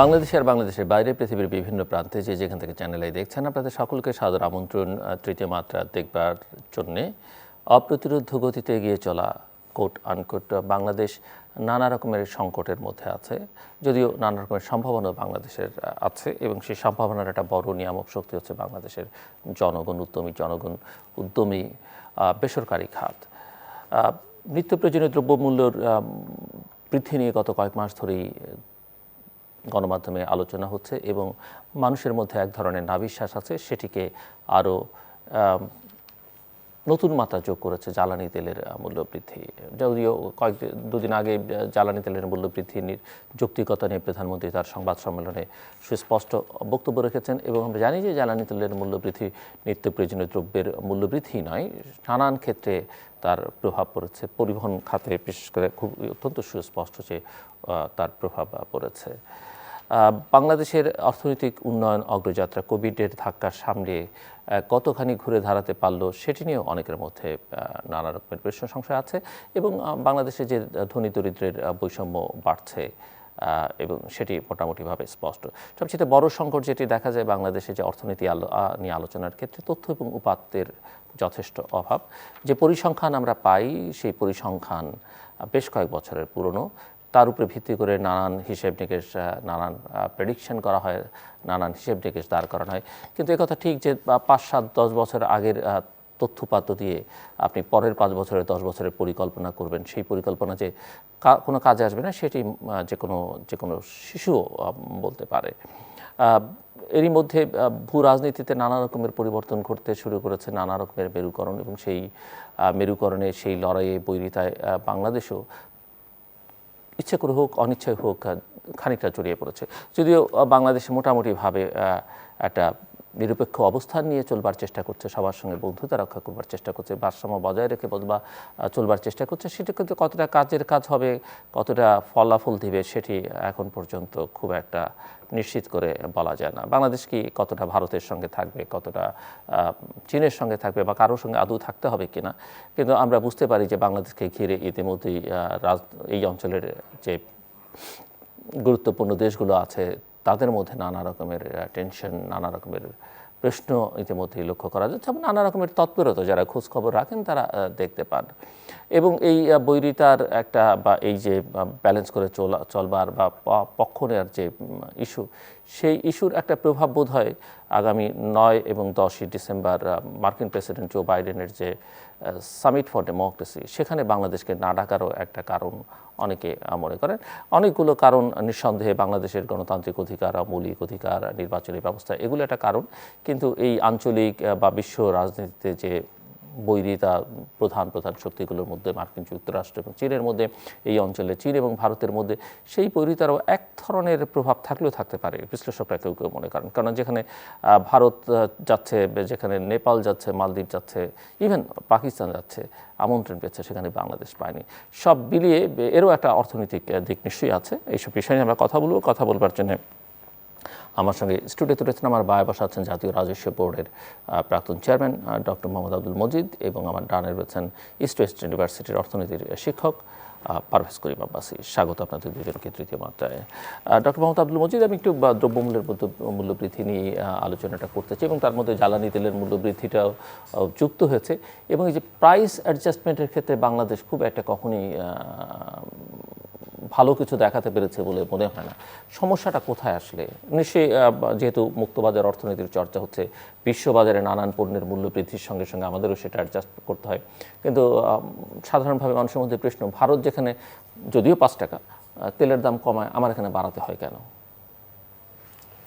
বাংলাদেশে আর বাংলাদেশের বাইরে পৃথিবীর বিভিন্ন প্রান্তে যে যেখান থেকে চ্যানেলে দেখছেন আপনাদের সকলকে সাদর আমন্ত্রণ তৃতীয় মাত্রা দেখবার জন্যে। অপ্রতিরোধ্য গতিতে এগিয়ে চলা কোট আনকোট বাংলাদেশ নানা রকমের সংকটের মধ্যে আছে, যদিও নানা রকমের সম্ভাবনা বাংলাদেশের আছে এবং সেই সম্ভাবনার একটা বড় নিয়ামক শক্তি হচ্ছে বাংলাদেশের জনগণ উদ্যমী বেসরকারি খাত। নিত্য প্রয়োজনীয় দ্রব্যমূল্যর বৃদ্ধি নিয়ে গত কয়েক মাস ধরেই গণমাধ্যমে আলোচনা হচ্ছে এবং মানুষের মধ্যে এক ধরনের নাবিশ্বাস আছে, সেটিকে আরও নতুন মাত্রা যোগ করেছে জ্বালানি তেলের মূল্য বৃদ্ধি। যদিও দুদিন আগে জ্বালানি তেলের মূল্য বৃদ্ধির যৌক্তিকতা নিয়ে প্রধানমন্ত্রী তার সংবাদ সম্মেলনে সুস্পষ্ট বক্তব্য রেখেছেন এবং আমরা জানি যে জ্বালানি তেলের মূল্য বৃদ্ধি নিত্য প্রয়োজনীয় দ্রব্যের মূল্য বৃদ্ধি নয়, নানান ক্ষেত্রে তার প্রভাব পড়েছে। পরিবহন খাতে বিশেষ করে খুব অত্যন্ত সুস্পষ্ট যে তার প্রভাব পড়েছে। বাংলাদেশের অর্থনৈতিক উন্নয়ন অগ্রযাত্রা কোভিডের ধাক্কা সামলে কতখানি ঘুরে দাঁড়াতে পারলো সেটি নিয়েও অনেকের মধ্যে নানা রকমের প্রশ্ন সংশয় আছে এবং বাংলাদেশে যে ধনী দরিদ্রের বৈষম্য বাড়ছে এবং সেটি মোটামুটিভাবে স্পষ্ট। সবচেয়ে বড় সংকট যেটি দেখা যায় বাংলাদেশে যে অর্থনীতি নিয়ে আলোচনার ক্ষেত্রে তথ্য এবং উপাত্তের যথেষ্ট অভাব। যে পরিসংখ্যান আমরা পাই সেই পরিসংখ্যান বেশ কয়েক বছরের পুরনো, তার উপরে ভিত্তি করে নানান হিসেব নিকেশ নানান প্রেডিকশন করা হয়, নানান হিসেব নিকেশ দাঁড় করানো হয়। কিন্তু একথা ঠিক যে 5, 7, 10 বছর আগের তথ্যপাত্র দিয়ে আপনি পরের 5 বছরের 10 বছরের পরিকল্পনা করবেন, সেই পরিকল্পনা যে কোনো কাজে আসবে না সেটি যে কোনো শিশুও বলতে পারে। এরই মধ্যে ভূ রাজনীতিতে নানা রকমের পরিবর্তন ঘটতে শুরু করেছে, নানা রকমের মেরুকরণ এবং সেই মেরুকরণে সেই লড়াইয়ে বৈরিতায় বাংলাদেশও ইচ্ছে করে হোক অনিচ্ছায় হোক খানিকটা জড়িয়ে পড়েছে। যদিও বাংলাদেশে মোটামুটিভাবে একটা নিরপেক্ষ অবস্থান নিয়ে চলবার চেষ্টা করছে, সবার সঙ্গে বন্ধুতা রক্ষা করবার চেষ্টা করছে, ভারসাম্য বজায় রেখে চলবার চেষ্টা করছে, সেটা কিন্তু কতটা কাজের কাজ হবে, কতটা ফলাফল দিবে সেটি এখন পর্যন্ত খুব একটা নিশ্চিত করে বলা যায় না। বাংলাদেশ কি কতটা ভারতের সঙ্গে থাকবে, কতটা চীনের সঙ্গে থাকবে বা কারোর সঙ্গে আদৌ থাকতে হবে কিনা, কিন্তু আমরা বুঝতে পারি যে বাংলাদেশকে ঘিরে ইতিমধ্যেই এই অঞ্চলের যে গুরুত্বপূর্ণ দেশগুলো আছে তাদের মধ্যে নানা রকমের টেনশন, নানা রকমের প্রশ্ন ইতিমধ্যেই লক্ষ্য করা যাচ্ছে এবং নানা রকমের তৎপরতা যারা খোঁজ খবর রাখেন তারা দেখতে পান। এবং এই বৈরিতার একটা বা এই যে ব্যালেন্স করে চলবার বা পক্ষ নেওয়ার যে ইস্যু, সেই ইস্যুর একটা প্রভাব বোধ হয় আগামী 9 এবং 10ই ডিসেম্বর মার্কিন প্রেসিডেন্ট জো বাইডেনের যে সামিট ফর ডেমোক্রেসি, সেখানে বাংলাদেশকে না ডাকারও একটা কারণ অনেকে মনে করেন। অনেকগুলো কারণ নিঃসন্দেহে বাংলাদেশের গণতান্ত্রিক অধিকার, মৌলিক অধিকার, নির্বাচনী ব্যবস্থা এগুলো একটা কারণ, কিন্তু এই আঞ্চলিক বা বিশ্ব রাজনীতিতে যে বৈরিতা প্রধান শক্তিগুলোর মধ্যে মার্কিন যুক্তরাষ্ট্র এবং চীনের মধ্যে, এই অঞ্চলে চীন এবং ভারতের মধ্যে সেই বৈরিতারও এক ধরনের প্রভাব থাকলেও থাকতে পারে বিশ্লেষকরা কেউ কেউ মনে করেন। কারণ যেখানে ভারত যাচ্ছে, যেখানে নেপাল যাচ্ছে, মালদ্বীপ যাচ্ছে, ইভেন পাকিস্তান যাচ্ছে, আমন্ত্রণ পেয়েছে, সেখানে বাংলাদেশ পায়নি। সব মিলিয়ে এরও একটা অর্থনৈতিক দিক নিশ্চয়ই আছে। এইসব বিষয় নিয়ে আমরা কথা বলবার জন্য আমার সঙ্গে স্টুডিওতে রয়েছেন আমার বায়ে বসা আছেন জাতীয় রাজস্ব বোর্ডের প্রাক্তন চেয়ারম্যান ডক্টর মোহাম্মদ আব্দুল মজিদ এবং আমার ডানে রয়েছেন ইস্ট ওয়েস্ট ইউনিভার্সিটির অর্থনীতির শিক্ষক পারভেজ করিম আব্বাসী। স্বাগত আপনাদের দুজনকে তৃতীয় মাত্রায়। ডক্টর মোহাম্মদ আব্দুল মজিদ, আমি একটু দ্রব্যমূল্যের মূল্যবৃদ্ধি নিয়ে আলোচনাটা করতে চাই এবং তার মধ্যে জ্বালানি তেলের মূল্যবৃদ্ধিটাও যুক্ত হয়েছে এবং এই যে প্রাইস অ্যাডজাস্টমেন্টের ক্ষেত্রে বাংলাদেশ খুব একটা কখনই ভালো কিছু দেখাতে পেরেছে বলে মনে হয় না। সমস্যাটা কোথায় আসলে? নিশ্চয়ই যেহেতু মুক্তবাজার অর্থনীতির চর্চা হচ্ছে, বিশ্ববাজারে নানান পণ্যের মূল্য বৃদ্ধির সঙ্গে সঙ্গে আমাদেরও সেটা অ্যাডজাস্ট করতে হয়, কিন্তু সাধারণভাবে মানুষের মধ্যে প্রশ্ন, ভারত যেখানে যদিও 5 টাকা তেলের দাম কমায়, আমার এখানে বাড়াতে হয় কেন?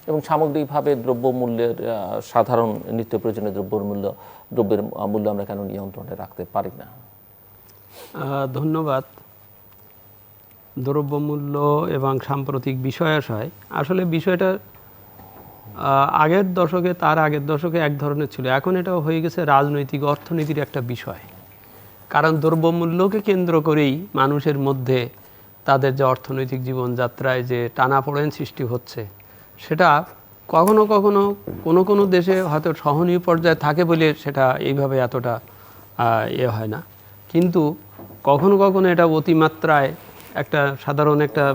এবং সামগ্রিকভাবে দ্রব্যমূল্যের সাধারণ নিত্য প্রয়োজনীয় দ্রব্যের মূল্য আমরা কেন নিয়ন্ত্রণে রাখতে পারি না? ধন্যবাদ। দ্রব্যমূল্য এবং সাম্প্রতিক বিষয়াশয়, আসলে বিষয়টা আগের দশকে এক ধরনের ছিল, এখন এটা হয়ে গেছে রাজনৈতিক অর্থনীতির একটা বিষয়। কারণ দ্রব্যমূল্যকে কেন্দ্র করেই মানুষের মধ্যে তাদের যে অর্থনৈতিক জীবনযাত্রায় যে টানাপোড়েন সৃষ্টি হচ্ছে, সেটা কখনো কখনো কোনো দেশে হয়তো সহনীয় পর্যায়ে থাকে বলে সেটা এইভাবে এতটা হয় না, কিন্তু কখনো কখনো এটা অতিমাত্রায় একটা সাধারণ একটা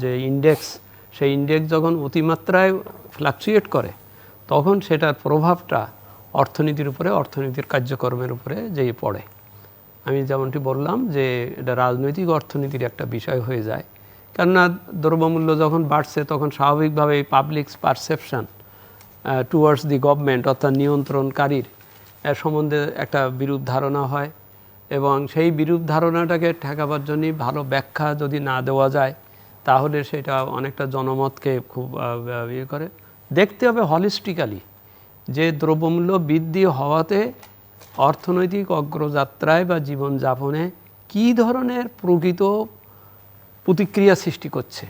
যে ইন্ডেক্স, সেই ইন্ডেক্স যখন অতিমাত্রায় ফ্লাকচুয়েট করে তখন সেটার প্রভাবটা অর্থনীতির উপরে, অর্থনীতির কার্যক্রমের উপরে যেয়ে পড়ে। আমি যেমনটি বললাম যে এটা রাজনৈতিক অর্থনীতির একটা বিষয় হয়ে যায়, কেননা দ্রব্যমূল্য যখন বাড়ছে তখন স্বাভাবিকভাবে public perception towards the government অর্থাৎ নিয়ন্ত্রণকারীর সম্বন্ধে একটা বিরূপ ধারণা হয়, এবং সেই বিরূপ ধারণাটাকে ঠেকাবার জন্য ভালো ব্যাখ্যা যদি না দেওয়া যায় তাহলে সেটা অনেকটা জনমতকে খুব ইয়ে করে। দেখতে হবে হলিস্টিক্যালি যে দ্রব্যমূল্য বৃদ্ধি হওয়াতে অর্থনৈতিক অগ্রযাত্রায় বা জীবনযাপনে কী ধরনের প্রকৃত প্রতিক্রিয়া সৃষ্টি করছে।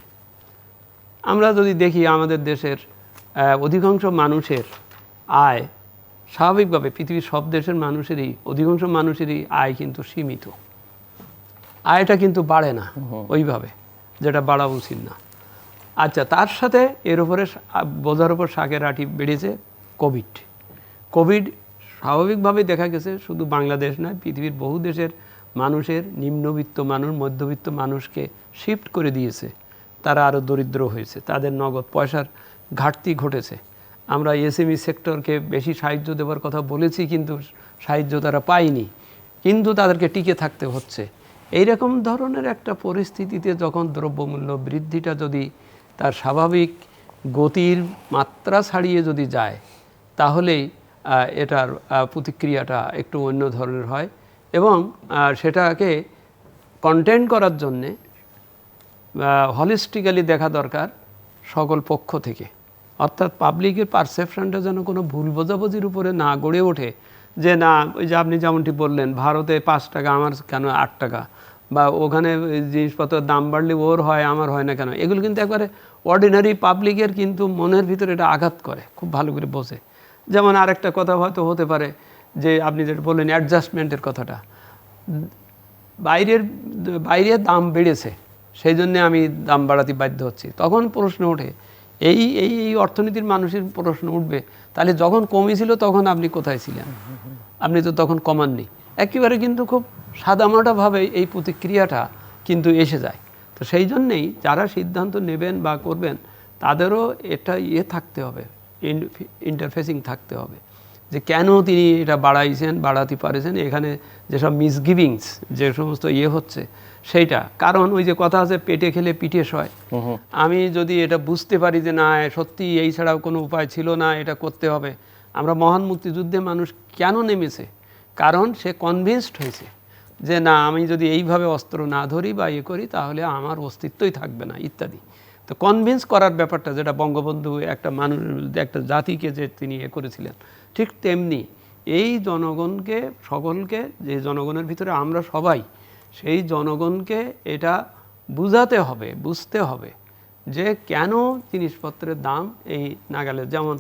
আমরা যদি দেখি আমাদের দেশের অধিকাংশ মানুষের আয় স্বাভাবিকভাবে, পৃথিবীর সব দেশের মানুষেরই অধিকাংশ মানুষেরই আয় কিন্তু সীমিত, আয়টা কিন্তু বাড়ে না ওইভাবে যেটা বাড়া উচিত না। আচ্ছা, তার সাথে এর উপরে বোঝার উপর শাকের আঁটি বেড়েছে কোভিড। স্বাভাবিকভাবেই দেখা গেছে শুধু বাংলাদেশ নয়, পৃথিবীর বহু দেশের মানুষের নিম্নবিত্ত মানুষ, মধ্যবিত্ত মানুষকে শিফট করে দিয়েছে, তারা আরও দরিদ্র হয়েছে, তাদের নগদ পয়সার ঘাটতি ঘটেছে। আমরা এসএমই সেক্টরকে বেশি সাহায্য দেওয়ার কথা বলেছি, কিন্তু সাহায্য তারা পায়নি, কিন্তু তাদেরকে টিকে থাকতে হচ্ছে। এইরকম ধরনের একটা পরিস্থিতিতে যখন দ্রব্যমূল্য বৃদ্ধিটা যদি তার স্বাভাবিক গতির মাত্রা ছাড়িয়ে যদি যায় তাহলেই এটার প্রতিক্রিয়াটা একটু অন্য ধরনের হয়, এবং সেটাকে কন্টেন্ট করার জন্যে হলিস্টিক্যালি দেখা দরকার সকল পক্ষ থেকে, অর্থাৎ পাবলিকের পারসেপশনটা যেন কোনো ভুল বোঝাবুঝির উপরে না গড়ে ওঠে যে না, ওই যে আপনি যেমনটি বললেন ভারতে 5 টাকা, আমার কেন 8 টাকা, বা ওখানে জিনিসপত্রের দাম বাড়লে ওর হয় আমার হয় না কেন। এগুলো কিন্তু একবারে অর্ডিনারি পাবলিকের কিন্তু মনের ভিতরে এটা আঘাত করে, খুব ভালো করে বোঝে। যেমন আরেকটা কথা হয়তো হতে পারে যে আপনি যেটা বললেন অ্যাডজাস্টমেন্টের কথাটা, বাইরের দাম বেড়েছে সেই জন্যে আমি দাম বাড়াতে বাধ্য হচ্ছি, তখন প্রশ্ন ওঠে এই এই এই অর্থনীতির মানুষের প্রশ্ন উঠবে, তাহলে যখন কমেছিল তখন আপনি কোথায় ছিলেন? আপনি তো তখন কমাননি। একেবারে কিন্তু খুব সাদামাটাভাবে এই প্রতিক্রিয়াটা কিন্তু এসে যায়। তো সেই জন্যেই যারা সিদ্ধান্ত নেবেন বা করবেন তাদেরও এটা থাকতে হবে, ইন্টারফেসিং থাকতে হবে যে কেন তিনি এটা বাড়াতে পারেছেন, এখানে যেসব মিসগিভিংস যে সমস্ত হচ্ছে সেইটা। কারণ ওই যে কথা আছে পেটে খেলে পিঠে সয়। আমি যদি এটা বুঝতে পারি যে না সত্যি এই ছাড়াও কোনো উপায় ছিল না, এটা করতে হবে। আমরা মহান মুক্তিযুদ্ধে মানুষ কেন নেমেছে? কারণ সে কনভিন্সড হয়েছে যে না, আমি যদি এইভাবে অস্ত্র না ধরি বা করি তাহলে আমার অস্তিত্বই থাকবে না ইত্যাদি। তো কনভিন্স করার ব্যাপারটা যেটা বঙ্গবন্ধু একটা মানুষ, একটা জাতিকে যে তিনি করেছিলেন, ঠিক তেমনি এই জনগণকে, সকলকে, যে জনগণের ভিতরে আমরা সবাই, সেই জনগণকে এটা বুঝাতে হবে, বুঝতে হবে যে কেন জিনিসপত্রের দাম এই নাগালে। যেমন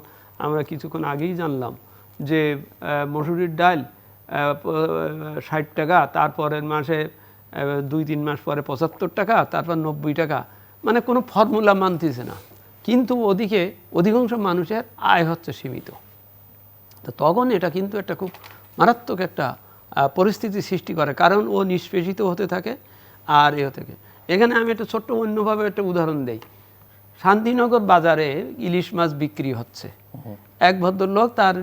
আমরা কিছুক্ষণ আগেই জানলাম যে মসুরির ডাল 60 টাকা, তারপরের মাসে 2-3 মাস পরে 75 টাকা, তারপর 90 টাকা, মানে কোনো ফর্মুলা মানতেছে না। কিন্তু ওদিকে অধিকাংশ মানুষের আয় হচ্ছে সীমিত। তো তখন এটা কিন্তু একটা খুব মারাত্মক একটা পরিস্থিতি সৃষ্টি করে, কারণ ও নিষ্পেষিত হতে থাকে আর থেকে। এখানে আমি একটা ছোট্ট অন্যভাবে একটা উদাহরণ দেই। শান্তিনগর বাজারে ইলিশ মাছ বিক্রি হচ্ছে, এক ভদ্রলোক তার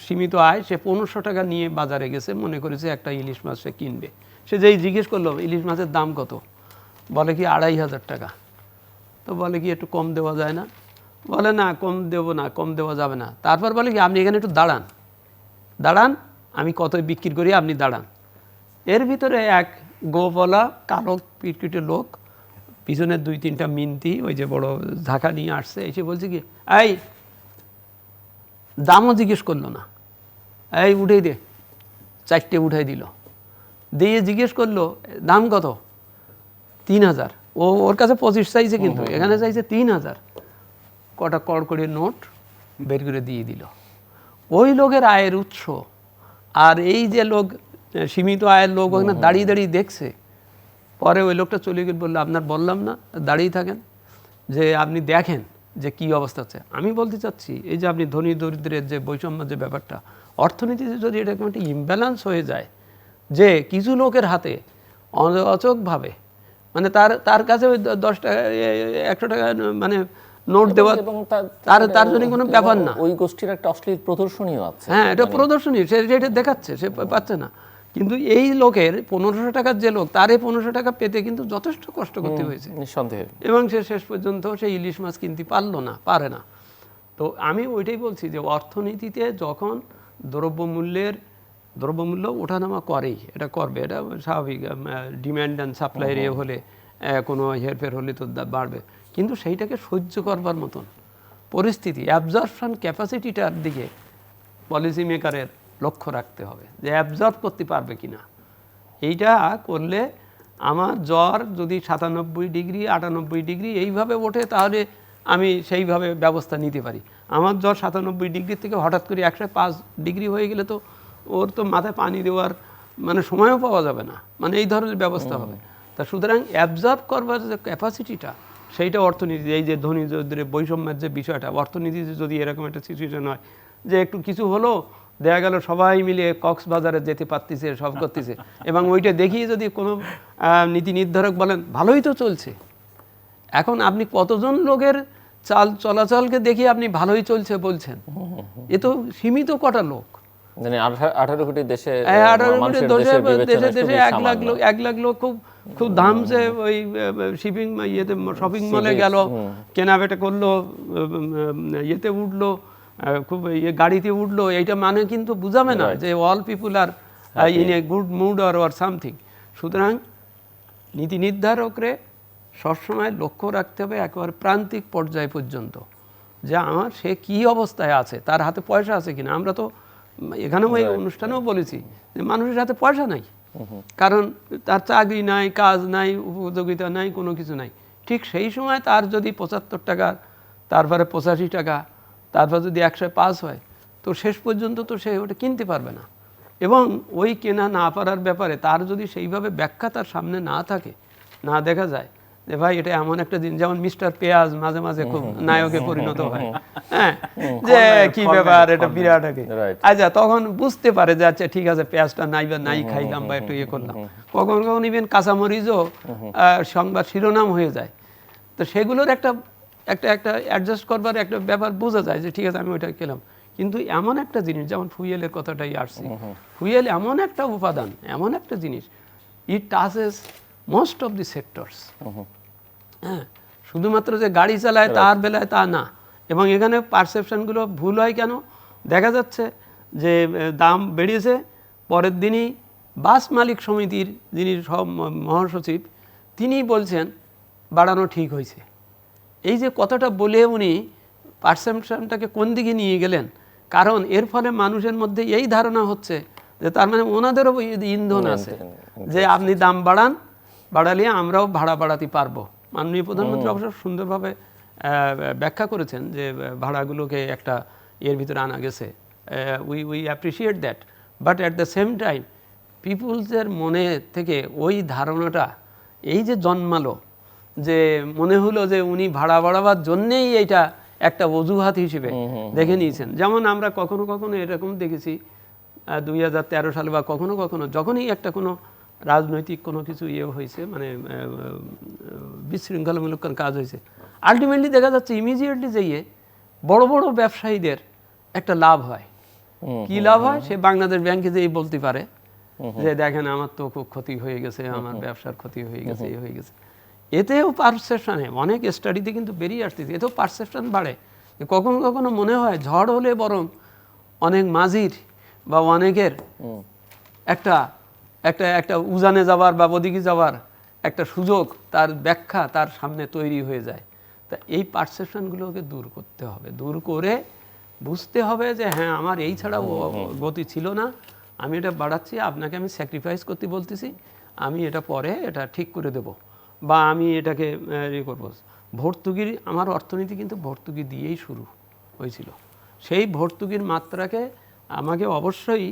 সীমিত আয়, সে 1500 টাকা নিয়ে বাজারে গেছে, মনে করেছে একটা ইলিশ মাছ সে কিনবে। সে যেই জিজ্ঞেস করলো ইলিশ মাছের দাম কত, বলে কি 2500 টাকা। তো বলে কি একটু কম দেওয়া যায় না? বলে না, কম দেবো না, কম দেওয়া যাবে না। তারপর বলে কি আপনি এখানে একটু দাঁড়ান, আমি কত বিক্রি করি আপনি দাঁড়ান। এর ভিতরে এক গোপলা কালো পিটকিটে লোক, পিছনের 2-3টা মিনতি ওই যে বড় ঝাঁকা নিয়ে আসছে, এসে বলছে কি এই দামও জিজ্ঞেস করলো না, এই উঠেই দে, 4টে উঠাই দিল, দিয়ে জিজ্ঞেস করলো দাম কত? 3000। ওর কাছে 25 চাইছে, কিন্তু এখানে চাইছে 3000। কটা কড়কড়ির নোট বের করে দিয়ে দিল। ওই লোকের আয়ের উৎস, আর এই যে লোক সীমিত আয়ের লোক ওখানে দাঁড়িয়ে দাঁড়িয়ে দেখছে। পরে ওই লোকটা চলে গিয়ে বললো আপনার বললাম না দাঁড়িয়ে থাকেন, যে আপনি দেখেন যে কি অবস্থা হচ্ছে। আমি বলতে চাচ্ছি এই যে আপনি ধনী দরিদ্রের যে বৈষম্য যে ব্যাপারটা, অর্থনীতিতে যদি এরকম একটা ইমব্যালেন্স হয়ে যায় যে কিছু লোকের হাতে অচোকভাবে মানে তার কাছে ওই 10 টাকা 100 টাকা মানে নোট দেওয়া এবং তার জন্য কোনো ব্যাপার না। ওই গোষ্ঠীর একটা অশ্লীল প্রদর্শনীও আছে। হ্যাঁ, এটা প্রদর্শনী, সেটা দেখাচ্ছে, সে পাচ্ছে না। কিন্তু এই লোকের 1500 টাকার যে লোক, তার এই 1500 টাকা পেতে কিন্তু যথেষ্ট কষ্ট করতে হয়েছে নিঃসন্দেহে। এবং সে শেষ পর্যন্ত সেই ইলিশ মাছ কিনতে পারে না। তো আমি ওইটাই বলছি যে অর্থনীতিতে যখন দ্রব্যমূল্য ওঠানামা করেই, এটা করবে, এটা স্বাভাবিক, ডিম্যান্ড অ্যান্ড সাপ্লাইয়ের হলে কোনো হেরফের হলে তো বাড়বে, কিন্তু সেইটাকে সহ্য করবার মতন পরিস্থিতি, অ্যাবজর্পশন ক্যাপাসিটিটার দিকে পলিসি মেকারের লক্ষ্য রাখতে হবে, যে অ্যাবজর্ব করতে পারবে কিনা। এইটা করলে আমার জ্বর যদি 97 ডিগ্রি 98 ডিগ্রি এইভাবে ওঠে, তাহলে আমি সেইভাবে ব্যবস্থা নিতে পারি। আমার জ্বর 97 ডিগ্রি থেকে হঠাৎ করে 105 ডিগ্রি হয়ে গেলে তো ওর তো মাথায় পানি দেওয়ার মানে সময়ও পাওয়া যাবে না, মানে এই ধরনের ব্যবস্থা হবে। তা সুতরাং অ্যাবজর্ব করবার যে ক্যাপাসিটিটা, সেইটা অর্থনীতি, এই যে ধনী দরিদ্রের বৈষম্যের যে বিষয়টা, অর্থনীতিতে যদি এরকম একটা সিচুয়েশন হয় যে একটু কিছু হলো, দেখা গেল সবাই মিলে কক্সবাজারে যেতে পারতেছে, সব করতেছে, এবং ওইটা দেখিয়ে যদি কোনো নীতি নির্ধারক বলেন ভালোই তো চলছে, এখন আপনি কতজন লোকের চলাচলকে দেখিয়ে আপনি ভালোই চলছে বলছেন? এ তো সীমিত কটা লোক, মানে 18 কোটি দেশে, 18 কোটি দেশে 1 লাখ লোক খুব দামছে ওই শিপিং ইয়েতে শপিং মলে গেল, কেনাবেটা করলো, ইয়েতে উঠলো, খুব গাড়িতে উঠলো, এইটা মানে কিন্তু বুঝাবে না যে all people are in a good mood or something. সুতরাং নীতি নির্ধারকরে সবসময় লক্ষ্য রাখতে হবে একেবারে প্রান্তিক পর্যায় পর্যন্ত, যে আমার সে কি অবস্থায় আছে, তার হাতে পয়সা আছে কিনা। আমরা তো এখানেও এই অনুষ্ঠানেও বলেছি যে মানুষের হাতে পয়সা নাই, কারণ তার চাকরি নাই, কাজ নাই, উপযোগিতা নাই, কোনো কিছু নাই। ঠিক সেই সময় তার যদি 75 টাকা, তারপরে 85 টাকা, তারপর যদি 105 হয়, তো শেষ পর্যন্ত তো সে ওটা কিনতে পারবে না। এবং ওই কেনা না পারার ব্যাপারে তার যদি সেইভাবে ব্যাখ্যা তার সামনে না থাকে, না দেখা যায় যে ভাই এটা এমন একটা দিন, যেমন মিস্টার পেঁয়াজ মাঝে মাঝে খুব নায়কে পরিণত হয়, হ্যাঁ, যে কি ব্যাপার, এটা বিরাট আগে, আচ্ছা তখন বুঝতে পারে যে আচ্ছা ঠিক আছে, পেঁয়াজটা নাই বা নাই খাইলাম বা একটু ইয়ে করলাম। কখন কখন ইভেন কাঁচামরিচও সংবাদ শিরোনাম হয়ে যায়। তো সেগুলোর একটা অ্যাডজাস্ট করবার একটা ব্যাপার বোঝা যায় যে ঠিক আছে আমি ওইটা খেলাম। কিন্তু এমন একটা জিনিস, যেমন ফুয়েলের কথাটাই আসছি, ফুয়েল এমন একটা উপাদান, এমন একটা জিনিস, it touches most of the sectors. হ্যাঁ, শুধুমাত্র যে গাড়ি চালায় তার বেলায় তা না। এবং এখানে পারসেপশনগুলো ভুল হয় কেন? দেখা যাচ্ছে যে দাম বেড়েছে, পরের দিনই বাস মালিক সমিতির যিনি মহাসচিব, তিনি বলছেন বাড়ানো ঠিক হয়েছে। এই যে কথাটা বলে উনি পারসেপশনটাকে কোন দিকে নিয়ে গেলেন, কারণ এর ফলে মানুষের মধ্যে এই ধারণা হচ্ছে যে তার মানে ওনাদেরও ইন্ধন আছে, যে আপনি দাম বাড়ালে আমরাও ভাড়া বাড়াতে পারবো। মাননীয় প্রধানমন্ত্রী অবশ্য সুন্দরভাবে ব্যাখ্যা করেছেন যে ভাড়াগুলোকে একটা এর ভিতরে আনা গেছে, we appreciate that, but at the same time পিপুলসের মনে থেকে ওই ধারণাটা এই যে জন্মালো, যে মনে হলো যে উনি ভাড়া বাড়াবার জন্যেই এইটা একটা অজুহাত হিসেবে দেখে নিয়েছেন। যেমন আমরা কখনো কখনো এরকম দেখেছি 2013 সালে বা কখনো কখনো যখনই একটা কোনো রাজনৈতিক কোনো কিছু ইয়ে হয়েছে, মানে বিশৃঙ্খলামূলক কাজ হয়েছে, আলটিমেটলি দেখা যাচ্ছে ইমিডিয়েটলি যেয়ে বড় বড় ব্যবসায়ীদের একটা লাভ হয়। কি লাভ হয়? সে বাংলাদেশ ব্যাংকে যেই বলতে পারে যে দেখেন আমার তো খুব ক্ষতি হয়ে গেছে, আমার ব্যবসার ক্ষতি হয়ে গেছে, এই হয়ে গেছে। এতেও পারসেপশনে অনেক স্টাডিতে কিন্তু বেরিয়ে আসতেছে, এতেও পারসেপশন বাড়ে। কখনো কখনো মনে হয় ঝড় হলে বরং অনেক মাঝির বা অনেকের একটা একটা একটা উজানে যাওয়ার বা ওদিকে যাওয়ার একটা সুযোগ, তার ব্যাখ্যা তার সামনে তৈরি হয়ে যায়। তা এই পারসেপশনগুলোকে দূর করতে হবে, দূর করে বুঝতে হবে যে হ্যাঁ আমার এই ছাড়া গতি ছিল না, আমি এটা বাড়াচ্ছি, আপনাকে আমি স্যাক্রিফাইস করতে বলতেছি, আমি এটা পরে এটা ঠিক করে দেব, বা আমি এটাকে ইয়ে করবো। ভর্তুকির, আমার অর্থনীতি কিন্তু ভর্তুকি দিয়েই শুরু হয়েছিল। সেই ভর্তুকির মাত্রাকে আমাকে অবশ্যই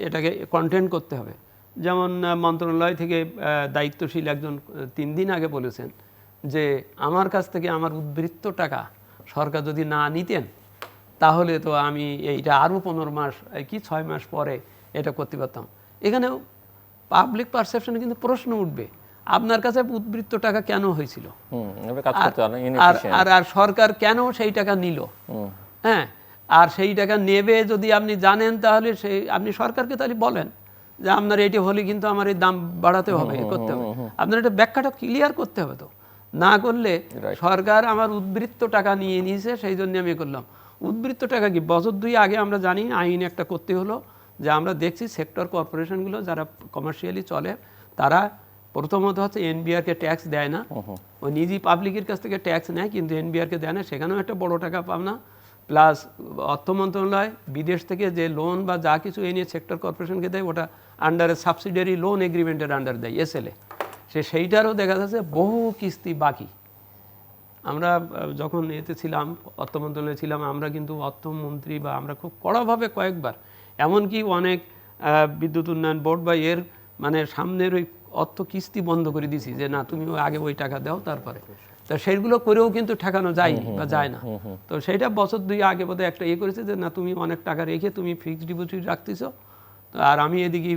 এটাকে কন্টেন্ট করতে হবে। যেমন মন্ত্রণালয় থেকে দায়িত্বশীল একজন 3 দিন আগে বলেছেন যে আমার কাছ থেকে আমার উদ্বৃত্ত টাকা সরকার যদি না নিতেন, তাহলে তো আমি এইটা আরও 15 মাস কি 6 মাস পরে এটা করতে পারতাম। এখানেও পাবলিক পারসেপশনে কিন্তু প্রশ্ন উঠবে, আপনার কাছে উদ্বৃত্ত টাকা কেন হয়েছিল, এভাবে কাজ করতে হয় না, আর inefficient। আর আর সরকার কেন সেই টাকা নিল, হ্যাঁ, আর সেই টাকা নেবে যদি আপনি জানেন তাহলে সেই আপনি সরকারকে তাহলে বলেন যে আপনার এটি হলে কিন্তু আমার এই দাম বাড়াতে হবে, এ করতে হবে, আপনার এটা ব্যাখ্যাটা ক্লিয়ার করতে হবে। তো না করলে সরকার আমার উদ্বৃত্ত টাকা নিয়ে নিয়েছে সেই জন্য আমি করলাম। উদ্বৃত্ত টাকা কি বছর 2 আগে আমরা জানি আইন একটা করতে হলো, যে আমরা দেখছি সেক্টর কর্পোরেশনগুলো যারা কমার্শিয়ালি চলে তারা প্রথমত হচ্ছে এনবিআরকে ট্যাক্স দেয় না, ও নিজেই পাবলিকের কাছ থেকে ট্যাক্স নেয় কিন্তু এনবিআরকে দেয় না, সেখানেও একটা বড় টাকা পাওনা। প্লাস অর্থ মন্ত্রণালয় বিদেশ থেকে যে লোন বা যা কিছু এই নিয়ে সেক্টর কর্পোরেশনকে দেয় ওটা আন্ডারে সাবসিডিয়ারি লোন এগ্রিমেন্টের আন্ডার দেয় এসএলএ, সেইটারও দেখা যাচ্ছে বহু কিস্তি বাকি। আমরা যখন এতে ছিলাম, অর্থ মন্ত্রণালয়ে ছিলাম, আমরা কিন্তু অর্থমন্ত্রী বা আমরা খুব কড়াভাবে কয়েকবার, এমনকি অনেক বিদ্যুৎ উন্নয়ন বোর্ড বা এর মানে সামনের ওই অর্থ কিস্তি বন্ধ করে দিয়েছি যে না তুমি আগে ওই টাকা দাও তারপরে, তা সেইগুলো করেও কিন্তু ঠেকানো যায়নি বা যায় না। তো সেইটা বছর 2 আগে বোধহয় একটা করেছে যে না তুমি অনেক টাকা রেখে তুমি ফিক্সড ডিপোজিট রাখতেছো আর আমি এদিকে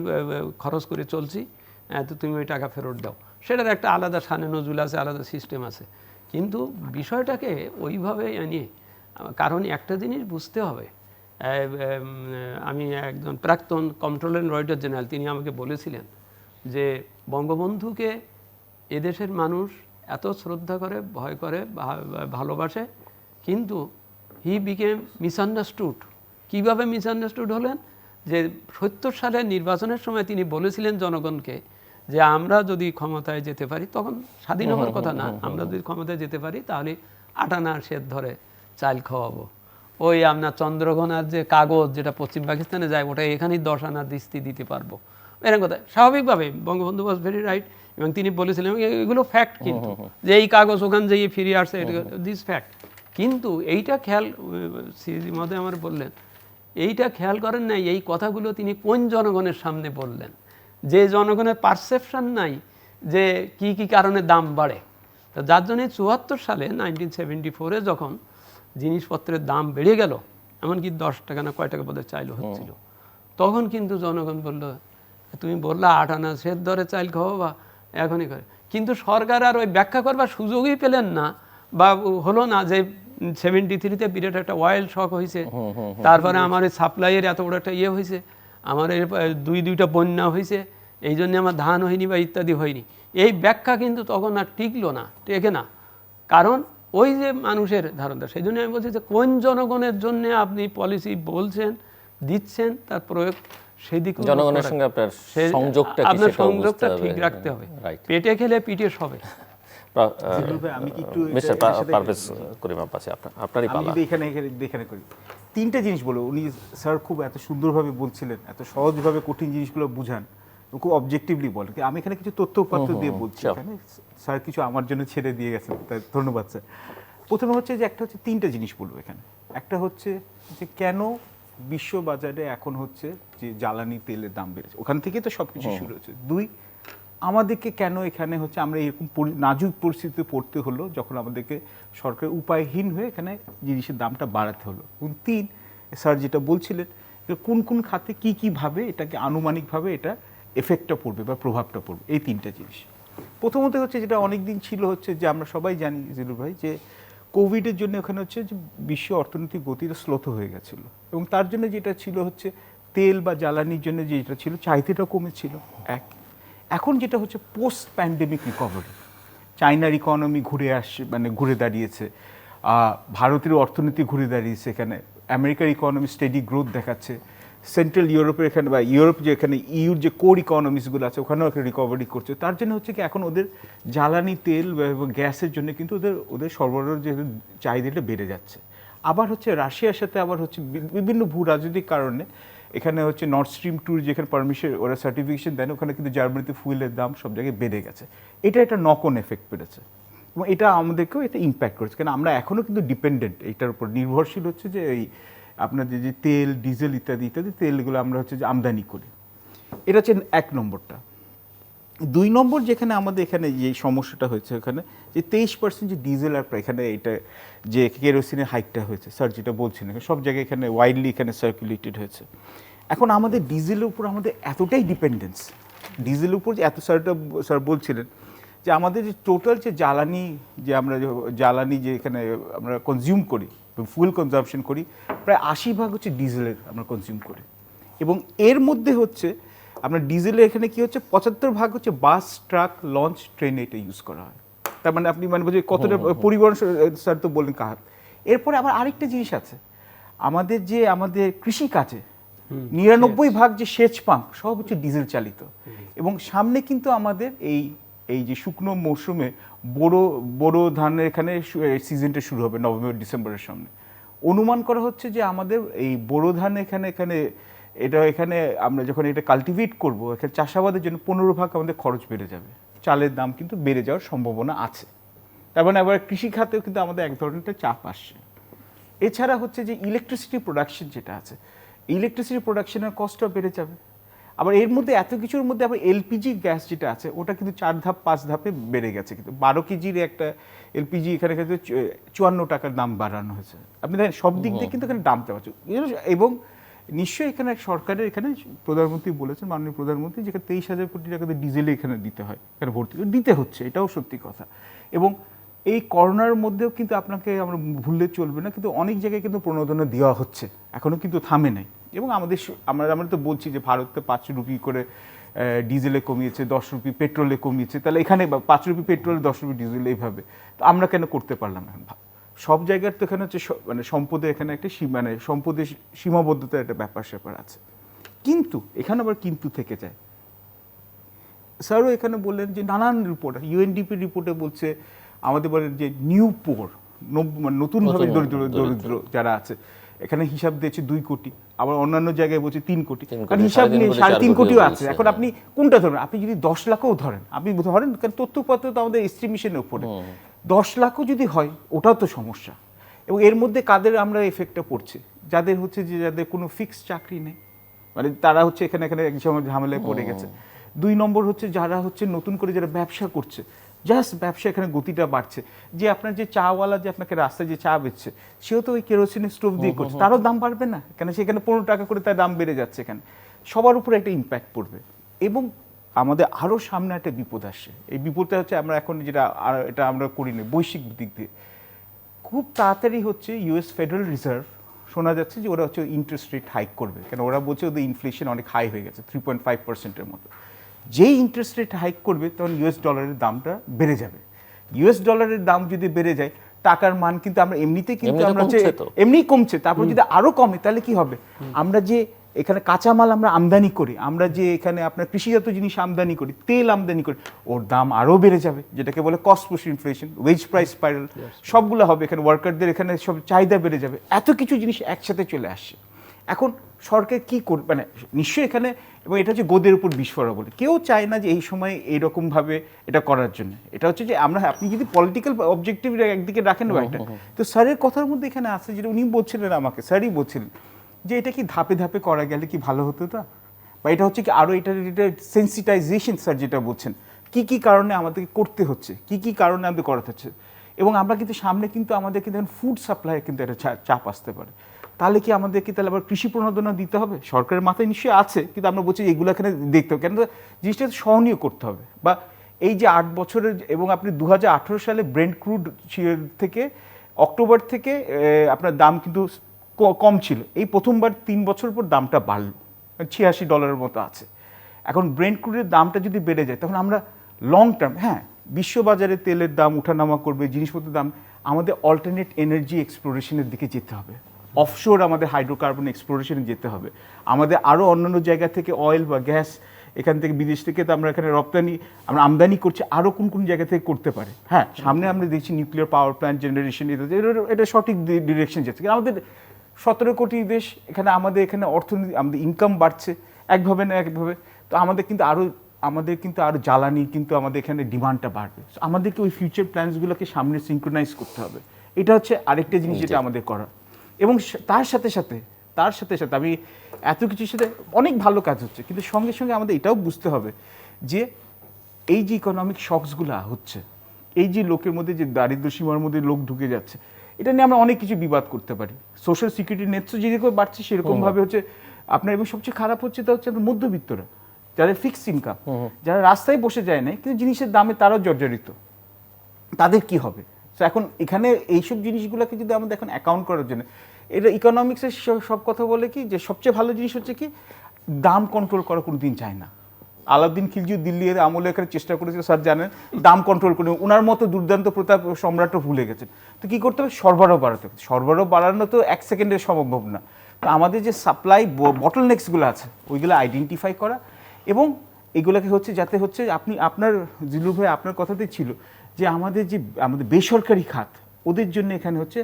খরচ করে চলছি, তো তুমি ওই টাকা ফেরত দাও। সেটার একটা আলাদা শানে নজুল আছে, আলাদা সিস্টেম আছে, কিন্তু বিষয়টাকে ওইভাবে নিয়ে, কারণ একটা জিনিস বুঝতে হবে, আমি একজন প্রাক্তন কন্ট্রোলার অ্যান্ড অডিটর জেনারেল, তিনি আমাকে বলেছিলেন যে বঙ্গবন্ধুকে এদেশের মানুষ এত শ্রদ্ধা করে, ভয় করে, ভালোবাসে, কিন্তু হি বিকেম মিসআন্ডারস্টুড। কীভাবে মিসআন্ডারস্টুড হলেন? যে 70 সালের নির্বাচনের সময় তিনি বলেছিলেন জনগণকে যে আমরা যদি ক্ষমতায় যেতে পারি, তখন স্বাধীন হওয়ার কথা না, আমরা যদি ক্ষমতায় যেতে পারি তাহলে 8 আনার সের ধরে চাল খাওয়াবো, ওই আপনার চন্দ্রঘোনার যে কাগজ যেটা পশ্চিম পাকিস্তানে যায় ওটা এখানেই 10 আনার দিস্তি দিতে পারবো, এরকম কথা। স্বাভাবিকভাবে বঙ্গবন্ধু ওয়াজ ভেরি রাইট, এবং তিনি বলেছিলেন এগুলো ফ্যাক্ট, কিন্তু যে এই কাগজ ওখান যেয়ে ফিরে আসছে দিস ফ্যাক্ট। কিন্তু এইটা খেয়াল, সিরিজ মধ্যে আমার বললেন এইটা খেয়াল করেন নাই এই কথাগুলো তিনি কোন জনগণের সামনে বললেন, যে জনগণের পারসেপশন নাই যে কি কি কারণে দাম বাড়ে। তো যার জন্য 74 সালে 1974-এ যখন জিনিসপত্রের দাম বেড়ে গেল, এমনকি 10 টাকা না কয় টাকা বোধহয় চাইল হচ্ছিল, তখন কিন্তু জনগণ বলল তুমি বললা 8 আনা সের দরে চাইল খাওয়াবা, এখনই করে। কিন্তু সরকার আর ওই ব্যাখ্যা করবার সুযোগই পেলেন না, বা হলো না যে 73-তে বিরাট একটা অয়েল শক হয়েছে, তারপরে আমার এই সাপ্লাইয়ের এত বড় একটা হয়েছে, আমার এর 2টা বন্যা হয়েছে, এই জন্য আমার ধান হয়নি বা ইত্যাদি হয়নি। এই ব্যাখ্যা কিন্তু তখন আর টিকলো না, টেকে না, কারণ ওই যে মানুষের ধারণা। সেই জন্য আমি বলছি যে কোন জনগণের জন্য আপনি পলিসি বলছেন, দিচ্ছেন, তার প্রয়োগ সেদিকে জনগণের সঙ্গে আপনার সংযোগটা কি আপনার সেটাও সংযোগটা বুঝতে হবে। ঠিক রাখতে হবে। রাইট। পেটে খেলে পিঠে সবে। আমি কি একটু মিস্টার পারভেজ করিম আব্বাসী, আপনারই পালা। আমি এখানে করি 3টে জিনিস বলো। উনি স্যার খুব এত সুন্দরভাবে বলছিলেন, এত সহজভাবে কঠিন জিনিসগুলো বুঝান, খুব অবজেক্টিভলি বলেন। আমি এখানে কিছু তথ্য উপাত্ত দিয়ে বলছি, এখানে স্যার কিছু আমার জন্য ছেড়ে দিয়ে গেছেন, তাই ধন্যবাদ স্যার। প্রথমে হচ্ছে যে একটা হচ্ছে 3টে জিনিস বলবো এখানে। একটা হচ্ছে যে কেন বিশ্ব বাজারে এখন হচ্ছে যে জ্বালানি তেলের দাম বেড়েছে, ওখান থেকে তো সব কিছু শুরু হচ্ছে। 2, আমাদেরকে কেন এখানে হচ্ছে আমরা এরকম নাজুক পরিস্থিতিতে পড়তে হলো যখন আমাদেরকে সরকার উপায়হীন হয়ে এখানে জিনিসের দামটা বাড়াতে হলো। এবং 3, স্যার যেটা বলছিলেন যে কোন কোন খাতে কী কীভাবে এটাকে আনুমানিকভাবে এটা এফেক্টটা পড়বে বা প্রভাবটা পড়বে, এই 3টা জিনিস। প্রথমত হচ্ছে যেটা অনেক দিন ছিল হচ্ছে যে আমরা সবাই জানি জিলুর ভাই, যে কোভিডের জন্য ওখানে হচ্ছে যে বিশ্ব অর্থনৈতিক গতিটা স্লোথ হয়ে গেছিলো, এবং তার জন্য যেটা ছিল হচ্ছে তেল বা জ্বালানির জন্য যেটা ছিল চাহিদাটা কমেছিল। এখন যেটা হচ্ছে পোস্ট প্যান্ডেমিক রিকভারি, চায়নার ইকোনমি ঘুরে আসছে, মানে ঘুরে দাঁড়িয়েছে, ভারতের অর্থনীতি ঘুরে দাঁড়িয়েছে, এখানে আমেরিকার ইকোনমি স্টেডি গ্রোথ দেখাচ্ছে, সেন্ট্রাল ইউরোপের এখানে বা ইউরোপ যে এখানে ইউর যে কোর ইকোনমিসগুলো আছে ওখানেও একটা রিকভারি করছে। তার জন্য হচ্ছে কি এখন ওদের জ্বালানি তেল এবং গ্যাসের জন্য কিন্তু ওদের সরবরাহ যে চাহিদাটা বেড়ে যাচ্ছে। আবার হচ্ছে রাশিয়ার সাথে আবার হচ্ছে বিভিন্ন ভূ রাজনৈতিক কারণে এখানে হচ্ছে নর্থ স্ট্রিম 2 যেখানে পারমিশন ওরা সার্টিফিকেশন দেন, ওখানে কিন্তু জার্মানিতে ফুয়েলের দাম সব জায়গায় বেড়ে গেছে। এটা একটা নক অন এফেক্ট পেরেছে, এবং এটা আমাদেরকেও এটা ইম্প্যাক্ট করেছে, কারণ আমরা এখনও কিন্তু ডিপেন্ডেন্ট, এটার উপর নির্ভরশীল হচ্ছে যে এই আপনাদের যে তেল, ডিজেল ইত্যাদি ইত্যাদি তেলগুলো আমরা হচ্ছে যে আমদানি করি। এটা হচ্ছে 1 নম্বরটা। 2 নম্বর যেখানে আমাদের এখানে যে সমস্যাটা হয়েছে ওখানে যে 23% যে ডিজেল আর এখানে এটা যে কেরোসিনের হাইকটা হয়েছে, স্যার যেটা বলছেন সব জায়গায় এখানে ওয়াইডলি এখানে সার্কুলেটেড হয়েছে। এখন আমাদের ডিজেলের উপর আমাদের এতটাই ডিপেন্ডেন্স, ডিজেলের উপর যে এত স্যার বলছিলেন যে আমাদের যে টোটাল যে জ্বালানি যে এখানে আমরা কনজিউম করি, ফুয়েল কনজাম্পশন করি, প্রায় 80% হচ্ছে ডিজেলের আমরা কনজিউম করি। এবং এর মধ্যে হচ্ছে আমরা ডিজেলের এখানে কি হচ্ছে 75% হচ্ছে বাস, ট্রাক, লঞ্চ, ট্রেনে এটা ইউজ করা হয়। তার মানে আপনি মানে বলছেন কতটা পরিবহন, স্যার তো বললেন কাহাত। এরপরে আবার আরেকটা জিনিস আছে, আমাদের কৃষি কাজে 99% যে সেচ পাম্প সব হচ্ছে ডিজেল চালিত। এবং সামনে কিন্তু আমাদের এই যে শুকনো মৌসুমে বড় ধানের এখানে সিজনটা শুরু হবে নভেম্বর ডিসেম্বরের সামনে। অনুমান করা হচ্ছে যে আমাদের এই বোরো ধান এখানে আমরা যখন এটা কাল্টিভেট করব, এখানে চাষাবাদের জন্য 15% আমাদের খরচ বেড়ে যাবে, চালের দাম কিন্তু বেড়ে যাওয়ার সম্ভাবনা আছে। তার মানে আবার কৃষি খাতেও কিন্তু আমাদের এক ধরনের চাপ আসছে। এছাড়া হচ্ছে যে ইলেকট্রিসিটি প্রোডাকশন যেটা আছে, ইলেকট্রিসিটি প্রোডাকশনের কস্টও বেড়ে যাবে। আবার এর মধ্যে এত কিছুর মধ্যে আবার এলপিজি গ্যাস যেটা আছে ওটা কিন্তু 4 ধাপ 5 ধাপে বেড়ে গেছে। কিন্তু 12 কেজির একটা এলপিজি এখানে কিন্তু 54 টাকার দাম বাড়ানো হয়েছে। আপনি দেখেন সব দিক দিয়ে কিন্তু এখানে দামটা পাচ্ছে। এবং নিশ্চয়ই এখানে সরকারের এখানে প্রধানমন্ত্রী বলেছেন, মাননীয় প্রধানমন্ত্রী, যেখানে 23,000 কোটি টাকা ডিজেলে এখানে দিতে হয়, এখানে ভর্তি দিতে হচ্ছে, এটাও সত্যি কথা। এবং এই করোনার মধ্যেও কিন্তু আপনাকে আমরা ভুললে চলবে না, কিন্তু অনেক জায়গায় কিন্তু প্রণোদনা দেওয়া হচ্ছে, এখনও কিন্তু থামে নাই। এবং আমরা তো বলছি যে ভারতে 5 রুপি করে ডিজেলে কমিয়েছে, 10 রুপি পেট্রোলে কমিয়েছে, তাহলে এখানে 5 রুপি পেট্রোলে 10 রুপি ডিজেলে এইভাবে, তো আমরা কেন করতে পারলাম না? সব জায়গার তো এখানে হচ্ছে মানে সম্পদের এখানে একটা সম্পদের সীমাবদ্ধতার একটা ব্যাপার আছে। কিন্তু এখানে আবার কিন্তু থেকে যায়। স্যারও এখানে বললেন যে নানান রিপোর্ট, ইউএনডিপি রিপোর্টে বলছে, আমাদের বলেন যে নিউ পোর, নতুনভাবে দরিদ্র যারা আছে, এখানে হিসাব দিয়েছে 2 কোটি, আবার অন্যান্য জায়গায় বলছে 3 কোটি, কারণ হিসাব নিয়ে 3.5 কোটিও আছে। এখন আপনি কোনটা ধরেন? আপনি যদি 10 লাখও ধরেন, আপনি ধরেন, কারণ তথ্যপত্র তো আমাদের এস্টিমেশনের উপরে, 10 লাখও যদি হয় ওটাও তো সমস্যা। এবং এর মধ্যে কাদের আমরা এফেক্টটা পড়ছে? যাদের হচ্ছে যে যাদের কোনো ফিক্সড চাকরি নেই, মানে তারা হচ্ছে এখানে এক সময় ঝামেলায় পড়ে গেছে। 2 নম্বর হচ্ছে যারা হচ্ছে নতুন করে যারা ব্যবসা করছে, জাস্ট ব্যবসা এখানে গতিটা বাড়ছে, যে আপনার যে চাওয়ালা যে আপনাকে রাস্তায় যে চা বেচছে, সেও তো ওই কেরোসিনের স্টোভ দিয়ে করছে, তারও দাম বাড়বে না? কেন সেখানে 15 টাকা করে তার দাম বেড়ে যাচ্ছে, এখানে সবার উপরে একটা ইম্প্যাক্ট পড়বে। এবং আমাদের আরও সামনে একটা বিপদ আসছে। এই বিপদটা হচ্ছে আমরা এখন এটা আমরা করি না বৈশ্বিক দিক দিয়ে, খুব তাড়াতাড়ি হচ্ছে ইউএস ফেডারেল রিজার্ভ শোনা যাচ্ছে যে ওরা হচ্ছে ইন্টারেস্ট রেট হাইক করবে, কেন ওরা বলছে ওদের ইনফ্লেশন অনেক হাই হয়ে গেছে, 3.5%-এর মতো। যেই ইন্টারেস্ট রেট হাইক করবে তখন ইউএস ডলারের দামটা বেড়ে যাবে। ইউএস ডলারের দাম যদি বেড়ে যায়, টাকার মান কিন্তু আমরা এমনিতেই কিন্তু আমরা এমনিই কমছে, তারপর যদি আরো কমে তাহলে কি হবে? আমরা যে এখানে কাঁচামাল আমরা আমদানি করি, আমরা যে এখানে আপনার কৃষিজাত জিনিস আমদানি করি, তেল আমদানি করি, ওর দাম আরও বেড়ে যাবে, যেটাকে বলে cost push inflation, wage price spiral, সবগুলো হবে। এখানে ওয়ার্কারদের এখানে সব চাহিদা বেড়ে যাবে, এত কিছু জিনিস একসাথে চলে আসছে। এখন সরকার কি করবে? মানে নিশ্চয়ই এখানে, এবং এটা হচ্ছে গোদের উপর বিস্ফোরা বলে, কেউ চায় না যে এই সময় এইরকমভাবে এটা করার জন্য। এটা হচ্ছে যে আপনি যদি পলিটিক্যাল অবজেক্টিভ একদিকে রাখেন বা একটা, তো স্যারের কথার মধ্যে এখানে আছে, যেটা উনি বলছিলেন আমাকে, স্যারই বলছিলেন যে এটা কি ধাপে ধাপে করা গেলে কি ভালো হতো না? বা এটা হচ্ছে কি আরও এটা সেন্সিটাইজেশন, স্যার যেটা বলছেন, কি কারণে আমাদেরকে করতে হচ্ছে, কি কারণে আমাদের করাতে হচ্ছে। এবং আমরা কিন্তু সামনে কিন্তু আমাদের কিন্তু ফুড সাপ্লাই কিন্তু একটা চাপ আসতে পারে। তাহলে কি আমাদেরকে তাহলে আবার কৃষি প্রণোদনা দিতে হবে? সরকারের মাথায় নিশ্চয়ই আছে, কিন্তু আমরা বলছি এগুলো এখানে দেখতে হবে, কেন জিনিসটা সহনীয় করতে হবে। বা এই যে 8 বছরের, এবং আপনি 2018 সালে ব্রেন্ট ক্রুড থেকে অক্টোবর থেকে আপনার দাম কিন্তু কম ছিল, এই প্রথমবার 3 বছর পর দামটা বাড়ল, $86 মতো আছে। এখন ব্রেন্ট ক্রুডের দামটা যদি বেড়ে যায়, তখন আমরা লং টার্ম, হ্যাঁ বিশ্ববাজারে তেলের দাম উঠানামা করবে, জিনিসপত্রের দাম, আমাদের অল্টারনেট এনার্জি এক্সপ্লোরেশনের দিকে যেতে হবে, অফশোর আমাদের হাইড্রোকার্বন এক্সপ্লোরেশনে যেতে হবে, আমাদের আরও অন্যান্য জায়গা থেকে অয়েল বা গ্যাস এখান থেকে বিদেশ থেকে তো আমরা এখানে আমরা আমদানি করছি, আরও কোন জায়গা থেকে করতে পারে। হ্যাঁ, সামনে আমরা দেখছি নিউক্লিয়ার পাওয়ার প্ল্যান্ট জেনারেশন, এটা সঠিক ডিরেকশন যাচ্ছে, কিন্তু আমাদের 17 কোটি দেশ, এখানে আমাদের এখানে অর্থনীতি, আমাদের ইনকাম বাড়ছে একভাবে না একভাবে, তো আমাদের কিন্তু আরও জ্বালানি কিন্তু আমাদের এখানে ডিমান্ডটা বাড়বে। আমাদেরকে ওই ফিউচার প্ল্যানসগুলোকে সামনে সিনক্রোনাইজ করতে হবে। এটা হচ্ছে আরেকটা জিনিস যেটা আমাদের করা। এবং তার সাথে সাথে আমি এত কিছুর সাথে অনেক ভালো কাজ হচ্ছে, কিন্তু সঙ্গে সঙ্গে আমাদের এটাও বুঝতে হবে যে এই যে ইকোনমিক শকসগুলো হচ্ছে, এই যে লোকের মধ্যে যে দারিদ্র সীমার মধ্যে লোক ঢুকে যাচ্ছে, এটা নিয়ে আমরা অনেক কিছু বিবাদ করতে পারি। সোশ্যাল সিকিউরিটি নেটসও যেরকম বাড়ছে সেরকমভাবে হচ্ছে আপনার, এবং সবচেয়ে খারাপ হচ্ছে তা হচ্ছে মধ্যবিত্তরা, যাদের ফিক্সড ইনকাম, যারা রাস্তায় বসে যায় না কিন্তু জিনিসের দামে তারাও জর্জরিত, তাদের কি হবে? তো এখন এখানে এইসব জিনিসগুলোকে যদি আমাদের এখন অ্যাকাউন্ট করার জন্য, এটা ইকোনমিক্সের সব কথা বলে কি যে সবচেয়ে ভালো জিনিস হচ্ছে কি দাম কন্ট্রোল করা কোনো দিন চায় না। আলাউদ্দিন খিলজি দিল্লির আমলে এখানে চেষ্টা করেছিল, স্যার জানেন, দাম কন্ট্রোল করে, ওনার মতো দুর্দান্ত প্রতাপ সম্রাটও ভুলে গেছেন। তো কী করতে হবে? সরবরাহ বাড়াতে হবে। সরবরাহ বাড়ানো তো 1 সেকেন্ডে সম্ভব না। তো আমাদের যে সাপ্লাই বটলনেক্সগুলো আছে ওইগুলো আইডেন্টিফাই করা, এবং এগুলোকে হচ্ছে যাতে হচ্ছে আপনি আপনার জিলু ভাই আপনার কথাতেই ছিল যে আমাদের বেসরকারি খাত ওদের জন্য এখানে হচ্ছে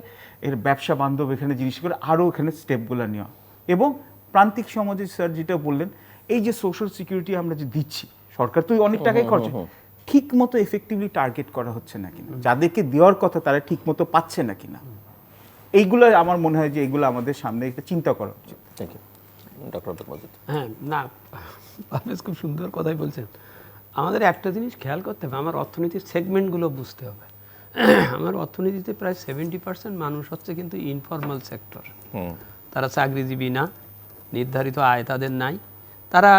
এর ব্যবসা বান্ধব এখানে জিনিসগুলো আরও এখানে স্টেপগুলো নেওয়া, এবং প্রান্তিক সমাজে স্যার যেটা বললেন এই যে সোশ্যাল সিকিউরিটি আমরা যে দিচ্ছি, সরকার তো অনেক টাকাই খরচ, ঠিক মতো এফেক্টিভলি টার্গেট করা হচ্ছে না কিনা, যাদেরকে দেওয়ার কথা তারা ঠিক মতো পাচ্ছে না কিনা, এইগুলো আমার মনে হয় যে এইগুলো আমাদের সামনে একটা চিন্তা করা উচিত। Thank you doctor Majid. হ্যাঁ, না পারভেজ খুব সুন্দর কথাই বলছেন। আমাদের একটা জিনিস খেয়াল করতে হবে, আমার অর্থনীতির সেগমেন্টগুলো বুঝতে হবে। আমার অর্থনীতিতে প্রায় 70% মানুষ হচ্ছে কিন্তু ইনফর্মাল সেক্টর, তারা চাকরিজীবী না, নির্ধারিত আয় তাদের নাই, তারা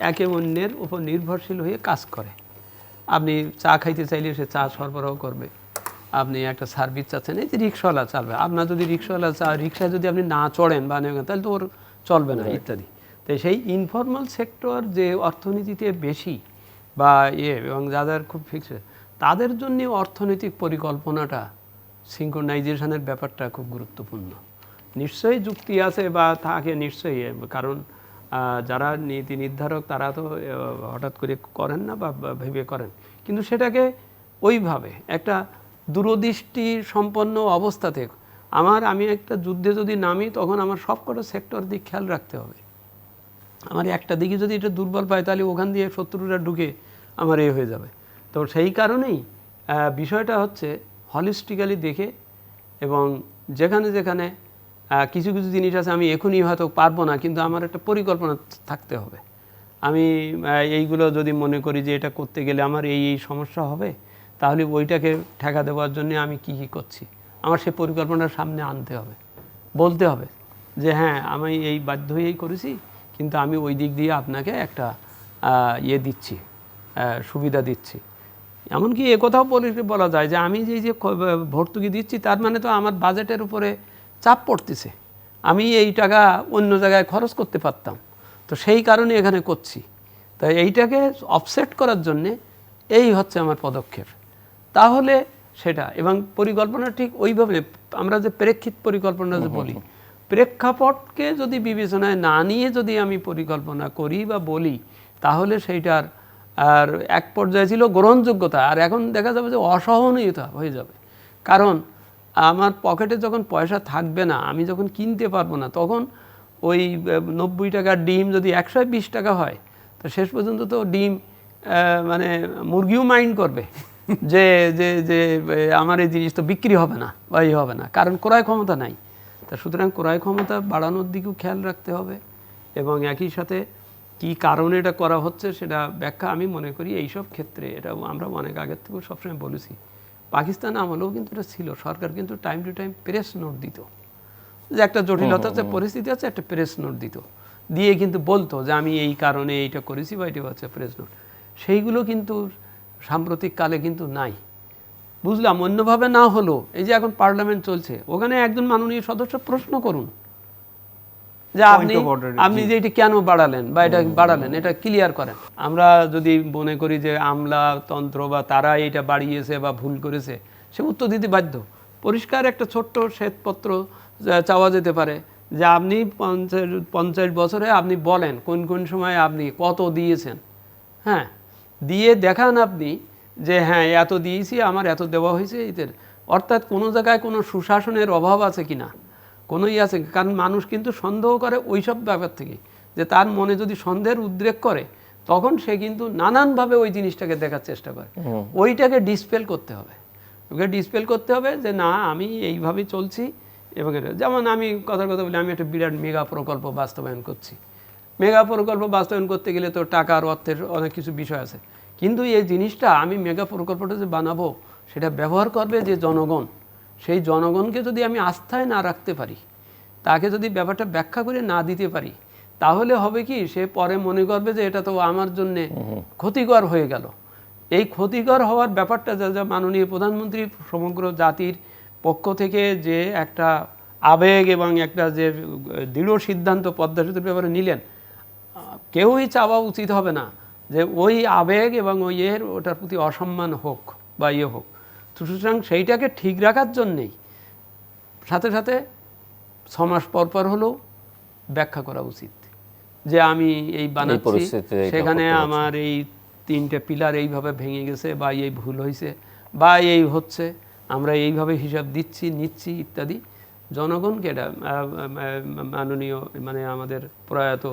একে অন্যের উপর নির্ভরশীল হয়ে কাজ করে। আপনি চা খাইতে চাইলে সে চা সরবরাহ করবে, আপনি একটা সার্ভিস চাচ্ছেন, এই যে রিক্সাওয়ালা চালবে, আপনার যদি রিক্সাওয়ালা রিক্সায় যদি আপনি না চড়েন বা তাহলে তো ওর চলবে না ইত্যাদি। তো সেই ইনফর্মাল সেক্টর যে অর্থনীতিতে বেশি বা এবং যাদের খুব ফিক্সড, তাদের জন্য অর্থনৈতিক পরিকল্পনাটা সিঙ্ক্রোনাইজেশনের ব্যাপারটা খুব গুরুত্বপূর্ণ। নিশ্চয়ই যুক্তি আছে বা থাকে নিশ্চয়ই, কারণ যারা নীতি নির্ধারক তারা তো হঠাৎ করে করেন না বা ভেবে করেন, কিন্তু সেটাকে ওইভাবে একটা দূরদৃষ্টি সম্পন্ন অবস্থাতে আমি একটা যুদ্ধে যদি নামি তখন আমার সবকটা সেক্টর দিক খেয়াল রাখতে হবে। আমার একটা দিকে যদি এটা দুর্বল পায় তাহলে ওখান দিয়ে শত্রুরা ঢুকে আমার হয়ে যাবে। তো সেই কারণেই বিষয়টা হচ্ছে হলিস্টিক্যালি দেখে, এবং যেখানে যেখানে কিছু কিছু জিনিস আছে আমি এখনই হয়তো পারবো না, কিন্তু আমার একটা পরিকল্পনা থাকতে হবে। আমি এইগুলো যদি মনে করি যে এটা করতে গেলে আমার এই সমস্যা হবে, তাহলে ওইটাকে ঠেকা দেওয়ার জন্য আমি কি কি করছি আমার সেই পরিকল্পনার সামনে আনতে হবে, বলতে হবে যে হ্যাঁ আমি এই বাধ্য হয়েই করেছি, কিন্তু আমি ওই দিক দিয়ে আপনাকে একটা দিচ্ছি, সুবিধা দিচ্ছি। এমনকি একথাও বলা যায় যে আমি যে ভর্তুকি দিচ্ছি তার মানে তো আমার বাজেটের উপরে চাপ পড়তেছে, আমি এই টাকা অন্য জায়গায় খরচ করতে পারতাম, তো সেই কারণে এখানে করছি। তাই এইটাকে অফসেট করার জন্যে এই হচ্ছে আমার পদক্ষেপ। তাহলে সেটা, এবং পরিকল্পনা ঠিক ওইভাবে আমরা যে প্রেক্ষিত পরিকল্পনা যে বলি, প্রেক্ষাপটকে যদি বিবেচনায় না নিয়ে যদি আমি পরিকল্পনা করি বা বলি, তাহলে সেইটার আর এক পর্যায়ে ছিল গ্রহণযোগ্যতা, আর এখন দেখা যাবে যে অসহনীয়তা হয়ে যাবে। কারণ আমার পকেটে যখন পয়সা থাকবে না, আমি যখন কিনতে পারবো না, তখন ওই 90 টাকার ডিম যদি 120 টাকা হয়, তো শেষ পর্যন্ত তো ডিম মানে মুরগিও মাইন্ড করবে যে যে যে আমার এই জিনিস তো বিক্রি হবে না বা হবে না, কারণ ক্রয় ক্ষমতা নাই। তা সুতরাং ক্রয় ক্ষমতা বাড়ানোর দিকেও খেয়াল রাখতে হবে, এবং একই সাথে কি কারণে এটা করা হচ্ছে সেটা ব্যাখ্যা আমি মনে করি এইসব ক্ষেত্রে, এটা আমরা অনেক আগের থেকেও সবসময় বলেছি, পাকিস্তান আমলেও কিন্তু এটা ছিল, সরকার কিন্তু time to time press note দিত, যে একটা জটিলতা আছে, পরিস্থিতি আছে, একটা প্রেস নোট দিত, দিয়ে কিন্তু বলতো যে আমি এই কারণে এইটা করেছি বা এটা হচ্ছে প্রেস নোট। সেইগুলো কিন্তু সাম্প্রতিক কালে কিন্তু নাই, বুঝলাম। অন্যভাবে না হলো, এই যে এখন পার্লামেন্ট চলছে, ওখানে একজন মাননীয় সদস্য প্রশ্ন করুন যে আপনি যে এটা কেন বাড়ালেন বা এটা বাড়ালেন, এটা ক্লিয়ার করেন। আমরা যদি মনে করি যে আমলাতন্ত্র বা তারা এটা বাড়িয়েছে বা ভুল করেছে, সে উত্তর দিতে বাধ্য। পরিষ্কার একটা ছোট্ট শ্বেতপত্র চাওয়া যেতে পারে যে আপনি 50 বছরে আপনি বলেন কোন কোন সময় আপনি কত দিয়েছেন, হ্যাঁ, দিয়ে দেখান আপনি যে হ্যাঁ এত দিয়েছি, আমার এত দেওয়া হয়েছে এদের, অর্থাৎ কোনো জায়গায় কোনো সুশাসনের অভাব আছে কি না, কোনোই আছে। কারণ মানুষ কিন্তু সন্দেহ করে ওইসব ব্যাপার থেকে, যে তার মনে যদি সন্দেহের উদ্রেক করে তখন সে কিন্তু নানানভাবে ওই জিনিসটাকে দেখার চেষ্টা করে। ওইটাকে ডিসপেল করতে হবে, ওকে ডিসপেল করতে হবে যে না আমি এইভাবেই চলছি। এবং যেমন আমি কথার কথা বলি, আমি একটা বিরাট মেগা প্রকল্প বাস্তবায়ন করছি। মেগা প্রকল্প বাস্তবায়ন করতে গেলে তো টাকার অর্থের অনেক কিছু বিষয় আছে, কিন্তু এই জিনিসটা আমি মেগা প্রকল্পটা যে বানাবো সেটা ব্যবহার করবে যে জনগণ, সেই জনগণকে যদি আমি আস্থায় না রাখতে পারি, তাকে যদি ব্যাপারটা ব্যাখ্যা করে না দিতে পারি, তাহলে হবে কি, সে পরে মনে করবে যে এটা তো আমার জন্য ক্ষতিকর হয়ে গেল। এই ক্ষতিকর হওয়ার ব্যাপারটা যা মাননীয় প্রধানমন্ত্রী সমগ্র জাতির পক্ষ থেকে যে একটা আবেগ এবং একটা যে দৃঢ় সিদ্ধান্ত পদ্মা সেতুর ব্যাপারে নিলেন, কেউই চাওয়া উচিত হবে না যে ওই আবেগ এবং ওই ওটার প্রতি অসম্মান হোক বা হোক। সুতরাং সেইটাকে ঠিক রাখার জন্যেই সাথে সাথে 6 মাস পর পর হলেও ব্যাখ্যা করা উচিত যে আমি এই বানাচ্ছি, সেখানে আমার এই 3টে পিলার এইভাবে ভেঙে গেছে বা এই ভুল হয়েছে বা এই হচ্ছে, আমরা এইভাবে হিসাব দিচ্ছি নিচ্ছি ইত্যাদি। জনগণকে এটা মাননীয় আমাদের প্রয়াত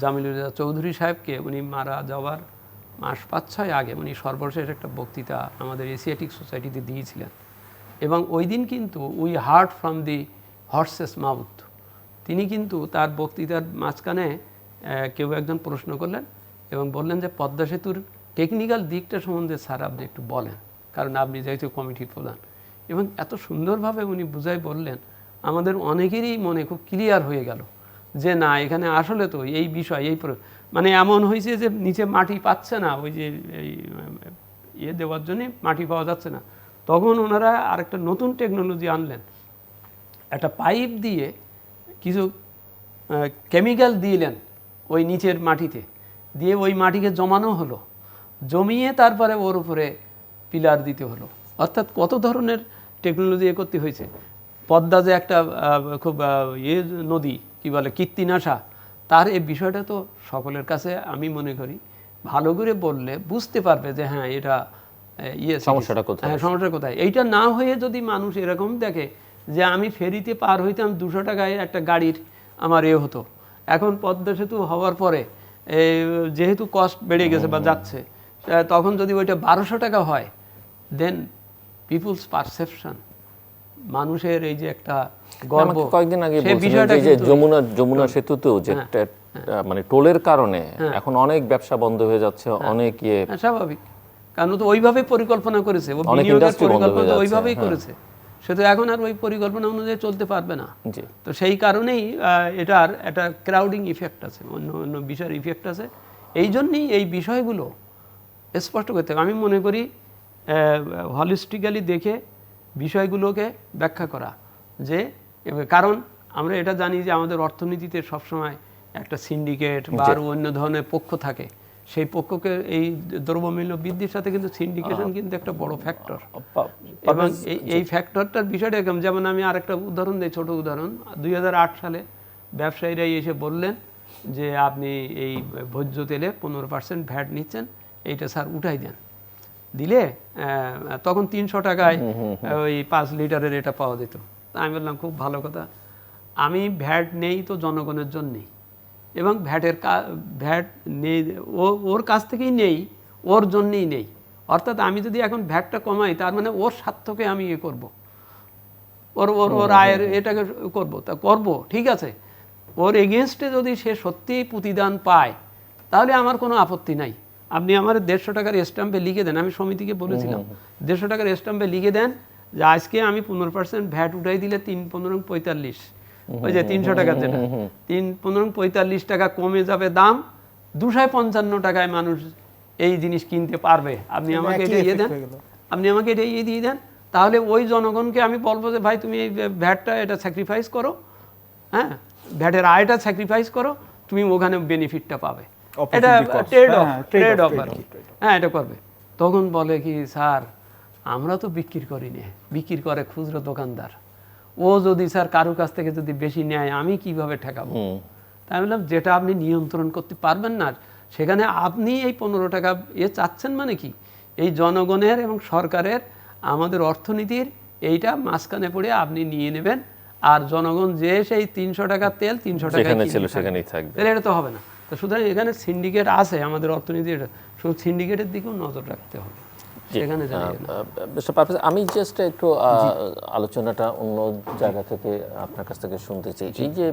জামিলুর রেজা চৌধুরী সাহেবকে উনি মারা যাওয়ার মাস 5-6 আগে উনি সর্বশেষ একটা বক্তৃতা আমাদের এশিয়াটিক সোসাইটিতে দিয়েছিলেন, এবং ওই দিন কিন্তু we heard from the horse's mouth. তিনি কিন্তু তার বক্তৃতার মাঝখানে কেউ একজন প্রশ্ন করলেন এবং বললেন যে পদ্মা সেতুর টেকনিক্যাল দিকটা সম্বন্ধে স্যার আপনি একটু বলেন, কারণ আপনি যেহেতু কমিটির প্রধান। এবং এত সুন্দরভাবে উনি বুঝাই বললেন, আমাদের অনেকেরই মনে খুব ক্লিয়ার হয়ে গেল যে না, এখানে আসলে তো এই বিষয় এমন হয়েছে যে নিচে মাটি পাচ্ছে না, ওই যে দেওয়ার জন্যে মাটি পাওয়া যাচ্ছে না। তখন ওনারা আরেকটা নতুন টেকনোলজি আনলেন, একটা পাইপ দিয়ে কিছু কেমিক্যাল দিলেন ওই নিচের মাটিতে, দিয়ে ওই মাটিকে জমানো হলো, জমিয়ে তারপরে ওর উপরে পিলার দিতে হলো। অর্থাৎ কত ধরনের টেকনোলজি করতে হয়েছে। পদ্মা যে একটা খুব নদী, কি বলে, কীর্তিনাশা, তার এই বিষয়টা তো সকলের কাছে আমি মনে করি ভালো করে বললে বুঝতে পারবে যে হ্যাঁ এটা সমস্যাটা কোথায়। হ্যাঁ, সমস্যা কোথায়। এইটা না হয়ে যদি মানুষ এরকম দেখে যে আমি ফেরিতে পার হইতাম 200 টাকায় একটা গাড়ির আমার হতো, এখন পদ্মা সেতু হওয়ার পরে যেহেতু কস্ট বেড়ে গেছে বা যাচ্ছে, তখন যদি ওইটা 1200 টাকা হয়, দেন পিপুলস পারসেপশন, মানুষের এই যে একটা গর্ব, কয়েকদিন আগে বলছিলেন যে যমুনা সেতুতেও যে টোলের কারণে এখন অনেক ব্যবসা বন্ধ হয়ে যাচ্ছে, অনেক স্বাভাবিক, কারণ তো ওইভাবে পরিকল্পনা করেছে, ও বিনিয়োগের পরিকল্পনা ওইভাবেই করেছে, সে তো এখন আর ওই পরিকল্পনা অনুযায়ী চলতে পারবে না। তো সেই কারণেই এটার একটা ক্রাউডিং ইফেক্ট আছে, অন্য অন্য বিষয়ের ইফেক্ট আছে। এই জন্যই এই বিষয়গুলো স্পষ্ট করতে হবে। আমি মনে করি হলিস্টিক্যালি দেখে বিষয়গুলোকে ব্যাখ্যা করা, যে কারণ আমরা এটা জানি যে আমাদের অর্থনীতিতে সবসময় একটা সিন্ডিকেট বা আরও অন্য ধরনের পক্ষ থাকে। সেই পক্ষকে এই দ্রব্যমূল্য বৃদ্ধির সাথে কিন্তু সিন্ডিকেশন কিন্তু একটা বড় ফ্যাক্টর, এবং এই ফ্যাক্টরটার বিষয়টা যেমন আমি আরেকটা উদাহরণ দিই, ছোট উদাহরণ। 2008 সালে ব্যবসায়ীরা এসে বললেন যে আপনি এই ভোজ্য তেলে 15% ভ্যাট নিচ্ছেন, এইটা স্যার উঠাই দেন। দিলে তখন 300 টাকায় ওই 5 লিটারের এটা পাওয়া যেত। আমি বললাম খুব ভালো কথা, আমি ভ্যাট নেই তো জনগণের জন্যেই, এবং ভ্যাট নেই ওর কাছ থেকেই নেই, ওর জন্যেই নেই। অর্থাৎ আমি যদি এখন ভ্যাটটা কমাই, তার মানে ওর স্বার্থকে আমি করব, ওর আয়ের এটাকে করব, তা করব, ঠিক আছে। ওর এগেনস্টে যদি সে সত্যিই প্রতিদান পায়, তাহলে আমার কোনো আপত্তি নাই। আপনি আমার 150 টাকার স্ট্যাম্পে লিখে দেন, আমি সমিতিকে বলেছিলাম 150 টাকার স্ট্যাম্পে লিখে দেন যে আজকে আমি 15% ভ্যাট উঠাই দিলে 3-15-45, ওই যে 300 টাকার যেটা 3-15-45 টাকা কমে যাবে দাম, 255 টাকায় মানুষ এই জিনিস কিনতে পারবে। আপনি আমাকে এটা দেন, আপনি আমাকে এটা দিয়ে দেন, তাহলে ওই জনগণকে আমি বলবো যে ভাই তুমি এই ভ্যাটটা এটা স্যাক্রিফাইস করো, হ্যাঁ, ভ্যাটের আয়টা স্যাক্রিফাইস করো, তুমি ওখানে বেনিফিটটা পাবে। এটা ট্রেড অফ আর কি, হ্যাঁ, এটা করবে। তখন বলে কি, স্যার আমরা তো বিক্রি করি না, বিক্রি করে খুচরো দোকানদার, ও যদি স্যার কারো কাছ থেকে যদি বেশি নেয় আমি কিভাবে ঠেকাবো? তাই বললাম যেটা আপনি নিয়ন্ত্রণ করতে পারবেন না, সেখানে আপনি এই 15 টাকা চাচ্ছেন মানে কি, এই জনগণের এবং সরকারের আমাদের অর্থনীতির এইটা মাঝখানে পড়ে আপনি নিয়ে নেবেন, আর জনগণ যে সেই 300 টাকার তেল 300 টাকা সেখানেই থাকবে, এটা তো হবে না। তো সুতরাং এখানে সিন্ডিকেট আছে আমাদের অর্থনীতির, শুধু সিন্ডিকেটের দিকেও নজর রাখতে হবে। আমি জাস্ট একটু আলোচনাটা অন্য জায়গা থেকে আপনার কাছ থেকে শুনতে চাই। এই যে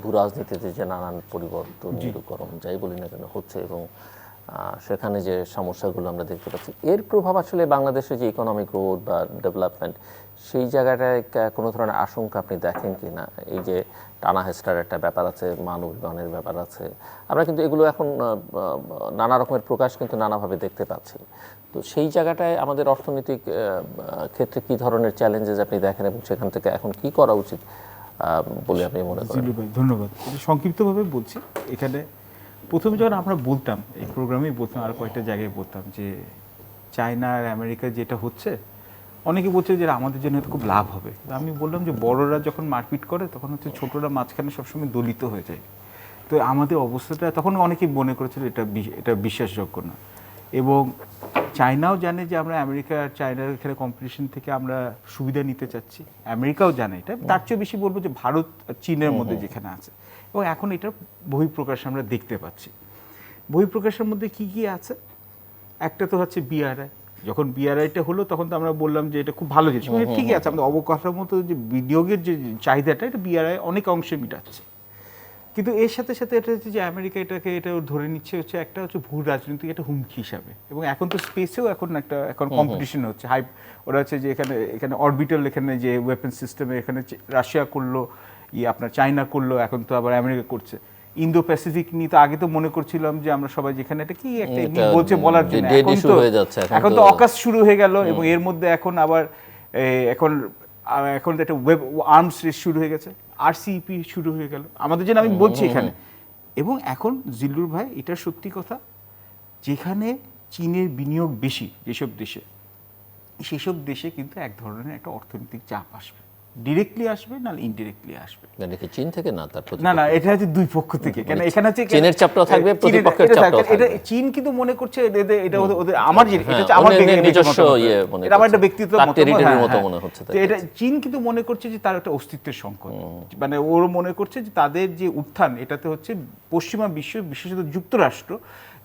ভূ রাজনীতিতে যে নানান পরিবর্তন, মেরুকরণ যাই বলি না কেন হচ্ছে, এবং সেখানে যে সমস্যাগুলো আমরা দেখতে পাচ্ছি, এর প্রভাব আসলে বাংলাদেশের যে ইকোনমিক গ্রোথ বা ডেভেলপমেন্ট, সেই জায়গাটায় কোনো ধরনের আশঙ্কা আপনি দেখেন কি না? এই যে টানা হেস্টার একটা ব্যাপার আছে, মান অভিমানের ব্যাপার আছে, আমরা কিন্তু এগুলো এখন নানা রকমের প্রকাশ কিন্তু নানাভাবে দেখতে পাচ্ছি। তো সেই জায়গাটায় আমাদের অর্থনৈতিক ক্ষেত্রে কি ধরনের চ্যালেঞ্জেস আপনি দেখেন এবং সেখান থেকে এখন কি করা উচিত বলে আপনি মনে করেন? জিলু ভাই ধন্যবাদ। এটা সংক্ষিপ্তভাবে বলছি। এখানে প্রথমে যখন আমরা বলতাম, এই প্রোগ্রামেই বলতাম, আর কয়েকটা জায়গায় বলতাম যে চায়না আর আমেরিকা যেটা হচ্ছে, অনেকে বলছে যে আমাদের জন্য এটা খুব লাভ হবে। আমি বললাম যে বড়রা যখন মারপিট করে তখন হচ্ছে ছোটরা মাঝখানে সবসময় দলিত হয়ে যায়। তো আমাদের অবস্থাটা তখন অনেকেই মনে করেছিল এটা বিশ্বাসযোগ্য না। এবং চায়নাও জানে যে আমরা আমেরিকা আর চায়নার এখানে কম্পিটিশন থেকে আমরা সুবিধা নিতে চাচ্ছি, আমেরিকাও জানে এটা। তার চেয়ে বেশি বলবো যে ভারত আর চীনের মধ্যে যেখানে আছে, এবং এখন এটার বহিঃপ্রকাশ আমরা দেখতে পাচ্ছি। বহিঃপ্রকাশের মধ্যে কি কি আছে? একটা তো হচ্ছে বিআরআই। যখন বিআরআইটা হলো তখন তো আমরা বললাম যে এটা খুব ভালো জিনিস, ঠিকই আছে, আমাদের অবকাঠামোগত যে বিনিয়োগের যে চাহিদাটা, এটা বিআরআই অনেক অংশে মিটাচ্ছে। কিন্তু এর সাথে সাথে এটা হচ্ছে যে আমেরিকা এটা ধরে নিচ্ছে হচ্ছে একটা হচ্ছে ভূ রাজনৈতিক একটা হুমকি হিসাবে। এবং এখন তো স্পেসেও এখন কম্পিটিশন হচ্ছে, ওরা হচ্ছে যে এখানে অরবিটাল, এখানে যে ওয়েপন সিস্টেমে এখানে রাশিয়া করলো, আপনার চায়না করলো, এখন তো আবার আমেরিকা করছে। ইন্দো প্যাসিফিক নিয়ে তো আগে তো মনে করছিলাম যে আমরা সবাই যেখানে এটা কি একটা বলছে বলার জন্য, এখন তো অকাশ শুরু হয়ে গেল। এবং এর মধ্যে এখন আবার এখন একটা ওয়েব আর্মস রেস শুরু হয়ে গেছে, আরসিইপি শুরু হয়ে গেল আমাদের জন্য, আমি বলছি এখানে। এবং এখন জিল্লুর ভাই, এটা সত্যি কথা, যেখানে চীনের বিনিয়োগ বেশি যেসব দেশে, সেসব দেশে কিন্তু এক ধরনের একটা অর্থনৈতিক চাপ আসবে, ডিরেক্টলি আসবে না ইনডিরেক্টলি আসবে। চীন থেকে না, না, এটা হচ্ছে দুই পক্ষ থেকে। কেন এখানে হচ্ছে চীনের চাপটাও থাকবে, প্রতিপক্ষের চাপটাও থাকবে। চীন কিন্তু মনে করছে এটা ওদের আমার নিজস্ব এটা আমার একটা ব্যক্তিগত মত মনে হচ্ছে। এটা চীন কিন্তু মনে করছে যে তার একটা অস্তিত্বের সংকট, মানে ওর মনে করছে যে তাদের যে উত্থান, এটাতে হচ্ছে পশ্চিমা বিশ্ব, বিশেষত যুক্তরাষ্ট্র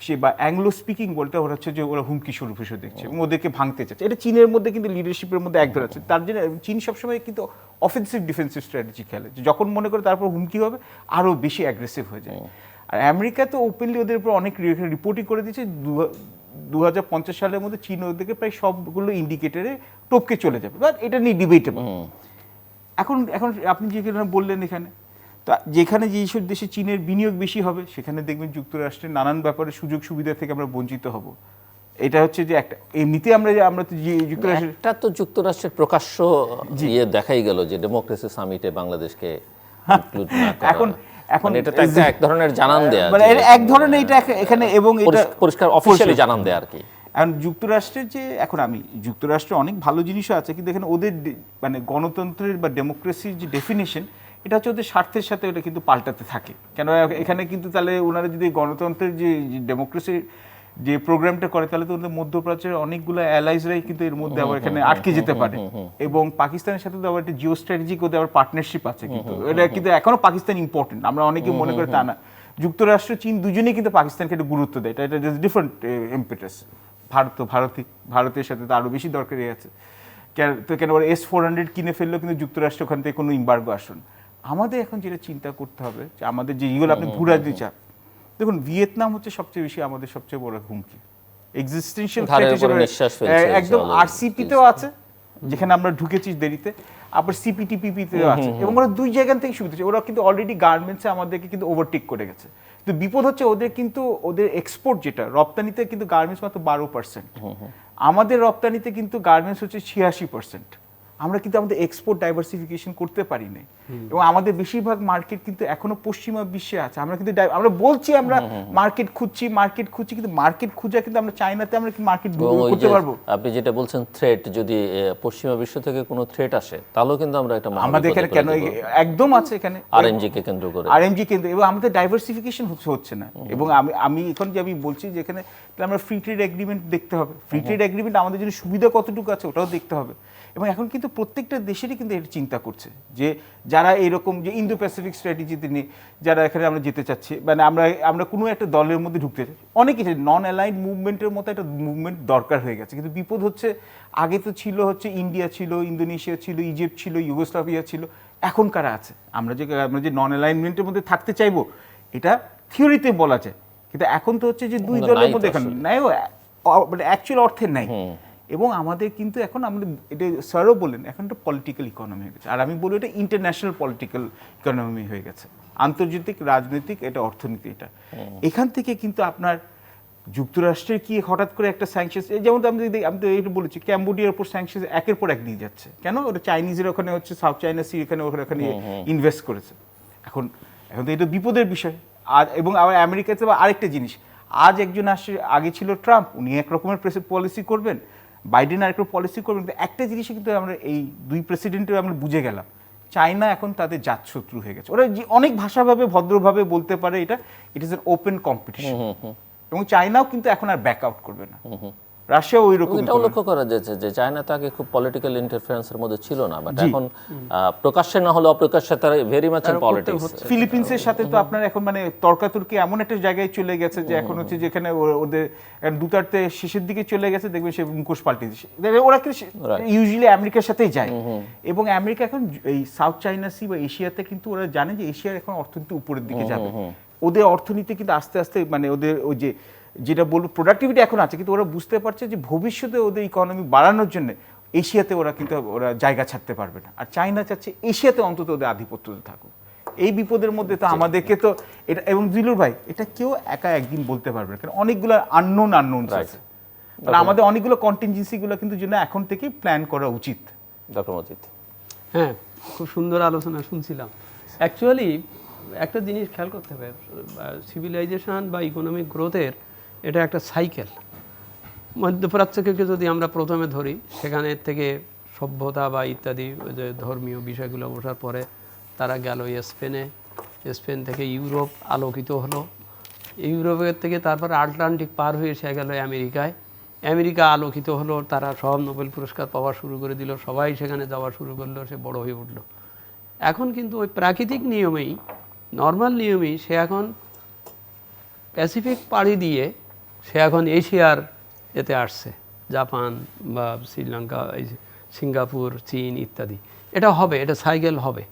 সে বা অ্যাংলো স্পিকিং বলতে ওরা হচ্ছে যে ওরা হুমকি স্বরূপ হিসেবে দেখছে এবং ওদেরকে ভাঙতে চাচ্ছে। এটা চীনের মধ্যে কিন্তু লিডারশিপের মধ্যে এক ধরে আছে। তার জন্য চীন সবসময় কিন্তু অফেন্সিভ ডিফেন্সিভ স্ট্র্যাটেজি খেলে, যখন মনে করে তারপর হুমকি হবে আরও বেশি অ্যাগ্রেসিভ হয়ে যায়। আর আমেরিকা তো ওপেনলি ওদের উপর অনেক রিপোর্টই করে দিয়েছে, 2050 সালের মধ্যে চীন ওদেরকে প্রায় সবগুলো ইন্ডিকেটরে টপকে চলে যাবে। বাট এটা নিয়ে ডিবেটেবল। এখন আপনি যেখানে বললেন এখানে, তো যেখানে যেসব দেশে চীনের বিনিয়োগ বেশি হবে, সেখানে দেখবেন যুক্তরাষ্ট্রের নানান ব্যাপারে সুযোগ সুবিধা থেকে আমরা বঞ্চিত হব। এটা হচ্ছে যে একটা এমনিতে আমরা তো যুক্তরাষ্ট্রের প্রকাশ্য দেখাই গেল যে ডেমোক্রেসি সামিটে বাংলাদেশকে এখন এটা তো এক ধরনের জানান দেয়া, মানে এক ধরনের এটা এখানে, এবং এটা পরিষ্কার অফিশিয়ালি জানান দেয়া আর কি। এখন যুক্তরাষ্ট্রের যে আমি যুক্তরাষ্ট্রে অনেক ভালো জিনিসও আছে, কিন্তু এখানে ওদের মানে গণতন্ত্রের বা ডেমোক্রেসির যে ডেফিনেশন, এটা হচ্ছে ওদের স্বার্থের সাথে ওটা কিন্তু পাল্টাতে থাকে। কেন এখানে কিন্তু তাহলে ওনারা যদি গণতন্ত্রের যে ডেমোক্রেসির যে প্রোগ্রামটা করে, তাহলে তো ওদের মধ্যপ্রাচ্যের অনেকগুলো অ্যালাইজরাই কিন্তু এর মধ্যে আবার এখানে আটকে যেতে পারে। এবং পাকিস্তানের সাথে তো আবার একটা জিও স্ট্র্যাটেজিক ওদের আবার পার্টনারশিপ আছে, কিন্তু এটা কিন্তু এখনো পাকিস্তান ইম্পর্টেন্ট, আমরা অনেকে মনে করে তা না। যুক্তরাষ্ট্র চীন দুজনেই কিন্তু পাকিস্তানকে একটা গুরুত্ব দেয়, এটা ডিফারেন্ট ইম্পেটাস। ভারতের সাথে তো আরও বেশি দরকারি আছে। তো কেন ওরা S-400 কিনে ফেললো, কিন্তু যুক্তরাষ্ট্র ওখান থেকে কোনো ইম্বার্গো আসুন। আমাদের এখন যেটা চিন্তা করতে হবে যে আমাদের যে ইগুলো আপনি ভূরাজনীতি চাপ, দেখুন ভিয়েতনাম হচ্ছে সবচেয়ে বেশি আমাদের সবচেয়ে বড় হুমকি, এক্সিস্টেনশিয়াল থ্রেট হিসেবে একদম। আরসিপিতেও আছে, যেখানে আমরা ঢুকেছি দেরিতে, আবার সিপিটিপিপিতেও আছে, এবং ওরা দুই জায়গা থেকে সুবিধা হচ্ছে। ওরা কিন্তু অলরেডি গার্মেন্টসে আমাদেরকে কিন্তু ওভারটেক করে গেছে। তো বিপদ হচ্ছে ওদের এক্সপোর্ট যেটা, রপ্তানিতে কিন্তু গার্মেন্টস মাত্র 12%, আমাদের রপ্তানিতে কিন্তু গার্মেন্টস হচ্ছে 86%। আমরা কিন্তু আমাদের এক্সপোর্ট ডাইভার্সিফিকেশন করতে পারি না, এবং আমাদের বেশিরভাগ মার্কেট কিন্তু এখনো পশ্চিমা বিশ্বে আছে। আমরা কিন্তু আমরা বলছি আমরা মার্কেট খুঁজছি, কিন্তু মার্কেট খুঁজে কিন্তু আমরা চাইনাতে আমরা কি মার্কেট করতে পারবো? আপনি যেটা বলছেন থ্রেট, যদি পশ্চিমা বিশ্ব থেকে কোনো থ্রেট আসে, তাহলে কিন্তু আমরা এটা আমাদের এখানে কেন একদম আছে, এখানে আরএমজি কে কেন্দ্র করে, এবং আমাদের ডাইভার্সিফিকেশন হচ্ছে না। এবং আমি এখন যে আমি বলছি যে এখানে আমরা ফ্রি ট্রেড এগ্রিমেন্ট দেখতে হবে, ফ্রি ট্রেড এগ্রিমেন্ট আমাদের জন্য সুবিধা কতটুকু আছে ওটাও দেখতে হবে। এবং এখন কিন্তু প্রত্যেকটা দেশেরই কিন্তু এটা চিন্তা করছে যে যারা এরকম যে ইন্দো প্যাসিফিক স্ট্র্যাটেজিতে নিয়ে যারা এখানে আমরা যেতে চাচ্ছি, মানে আমরা কোনো একটা দলের মধ্যে ঢুকতে চাই, অনেকে নন অ্যালাইন্ড মুভমেন্টের মতো একটা মুভমেন্ট দরকার হয়ে গেছে। কিন্তু বিপদ হচ্ছে, আগে তো ছিল হচ্ছে ইন্ডিয়া ছিল, ইন্দোনেশিয়া ছিল, ইজিপ্ট ছিল, ইউগোস্লাভিয়া ছিল, এখন কারা আছে? আমরা যে নন অ্যালাইনমেন্টের মধ্যে থাকতে চাইবো, এটা থিওরিতে বলা যায়, কিন্তু এখন তো হচ্ছে যে দুই দলের মধ্যে এখন নাই, মানে অ্যাকচুয়াল অর্থে নাই। এবং আমাদের কিন্তু এখন আমাদের এটা স্যারও বললেন এখন একটা পলিটিক্যাল ইকোনমি হয়ে গেছে, আর আমি বলি এটা ইন্টারন্যাশনাল পলিটিক্যাল ইকোনমি হয়ে গেছে, আন্তর্জাতিক রাজনৈতিক এটা অর্থনীতি। এটা এখান থেকে কিন্তু আপনার যুক্তরাষ্ট্রের কি হঠাৎ করে একটা স্যাংশন, যেমন আমি তো এইটা বলেছি ক্যাম্বোডিয়ার উপর স্যাংশন একের পর এক দিয়ে যাচ্ছে, কেন? ওটা চাইনিজের ওখানে হচ্ছে সাউথ চাইনা সি এখানে ওখানে ইনভেস্ট করেছে। এখন এখন তো এটা বিপদের বিষয়। আর এবং আবার আমেরিকাতে আরেকটা জিনিস, আজ একজন আসছে, আগে ছিল ট্রাম্প, উনি এক রকমের পলিসি করবেন, বাইডেন আরেক রকম পলিসি করবেন, কিন্তু একটা জিনিসই কিন্তু আমরা এই দুই প্রেসিডেন্টের আমরা বুঝে গেলাম, চায়না এখন তাদের জাতশত্রু হয়ে গেছে। ওরা অনেক ভাষাভাবে ভদ্রভাবে বলতে পারে এটা it is an open competition, এবং চায়নাও কিন্তু এখন আর ব্যাক আউট করবে না, রাশিয়া ওই রকম। এটাও লক্ষ্য করা যাচ্ছে যে চায়না তো আগে খুব পলিটিক্যাল ইন্টারফারেন্সের মধ্যে ছিল না, বাট এখন প্রকাশ্যে না হলে অপ্রকাশ্যে তারা ভেরি মাচ ইন পলিটিক্স। ফিলিপিন্সের সাথে তো আপনার এখন মানে তর্কাতর্কি এমন একটা জায়গায় চলে গেছে যে এখন হচ্ছে যেখানে ওদের দুতার্তে শেষের দিকে চলে গেছে, দেখবেন সে মুখোশ পাল্টে দিচ্ছে। ওরা কিন্তু ইউজুয়ালি আমেরিকার সাথেই যায়, এবং আমেরিকা এখন এই সাউথ চাইনা সি বা এশিয়াতে কিন্তু ওরা জানে যে এশিয়ার এখন অর্থনীতি উপরের দিকে যাবে, ওদের অর্থনীতি কিন্তু আস্তে আস্তে মানে ওদের ওই যে যেটা বলবো প্রোডাক্টিভিটি এখন আছে, কিন্তু ওরা বুঝতে পারছে যে ভবিষ্যতে ওদের ইকোনমি বাড়ানোর জন্য এশিয়াতে ওরা কিন্তু ওরা জায়গা ছাড়তে পারবে না, আর চায়না চাচ্ছে এশিয়াতে অন্তত ওদের আধিপত্যতে থাকুক। এই বিপদের মধ্যে তো আমাদেরকে তো এটা, এবং জিলুর ভাই এটা কেউ একা একদিন বলতে পারবে না, কারণ অনেকগুলো আননোন আছে, আর আমাদের অনেকগুলো কন্টিনজেন্সিগুলো কিন্তু জন্য এখন থেকেই প্ল্যান করা উচিত। ডক্টর মজিদ। হ্যাঁ, খুব সুন্দর আলোচনা শুনছিলাম। অ্যাকচুয়ালি একটা জিনিস খেয়াল করতে হবে, সিভিলাইজেশন বা ইকোনমিক গ্রোথের এটা একটা সাইকেল। মধ্যপ্রাচ্যকে যদি আমরা প্রথমে ধরি, সেখানে থেকে সভ্যতা বা ইত্যাদি যে ধর্মীয় বিষয়গুলো ওঠার পরে তারা গেল স্পেনে, স্পেন থেকে ইউরোপ আলোকিত হলো, ইউরোপের থেকে তারপর আটলান্টিক পার হয়ে এসে গেল আমেরিকায়, আমেরিকা আলোকিত হলো, তারা সব নোবেল পুরস্কার পাওয়া শুরু করে দিল, সবাই সেখানে যাওয়া শুরু করলো, সে বড় হয়ে উঠলো। এখন কিন্তু ওই প্রাকৃতিক নিয়মেই, নর্মাল নিয়মেই সে এখন প্যাসিফিক পাড়ি দিয়ে সে এখন এশিয়ার এতে আসছে, জাপান বা শ্রীলঙ্কা, সিঙ্গাপুর, চীন ইত্যাদি। এটা হবে, এটা সাইকেল হবে।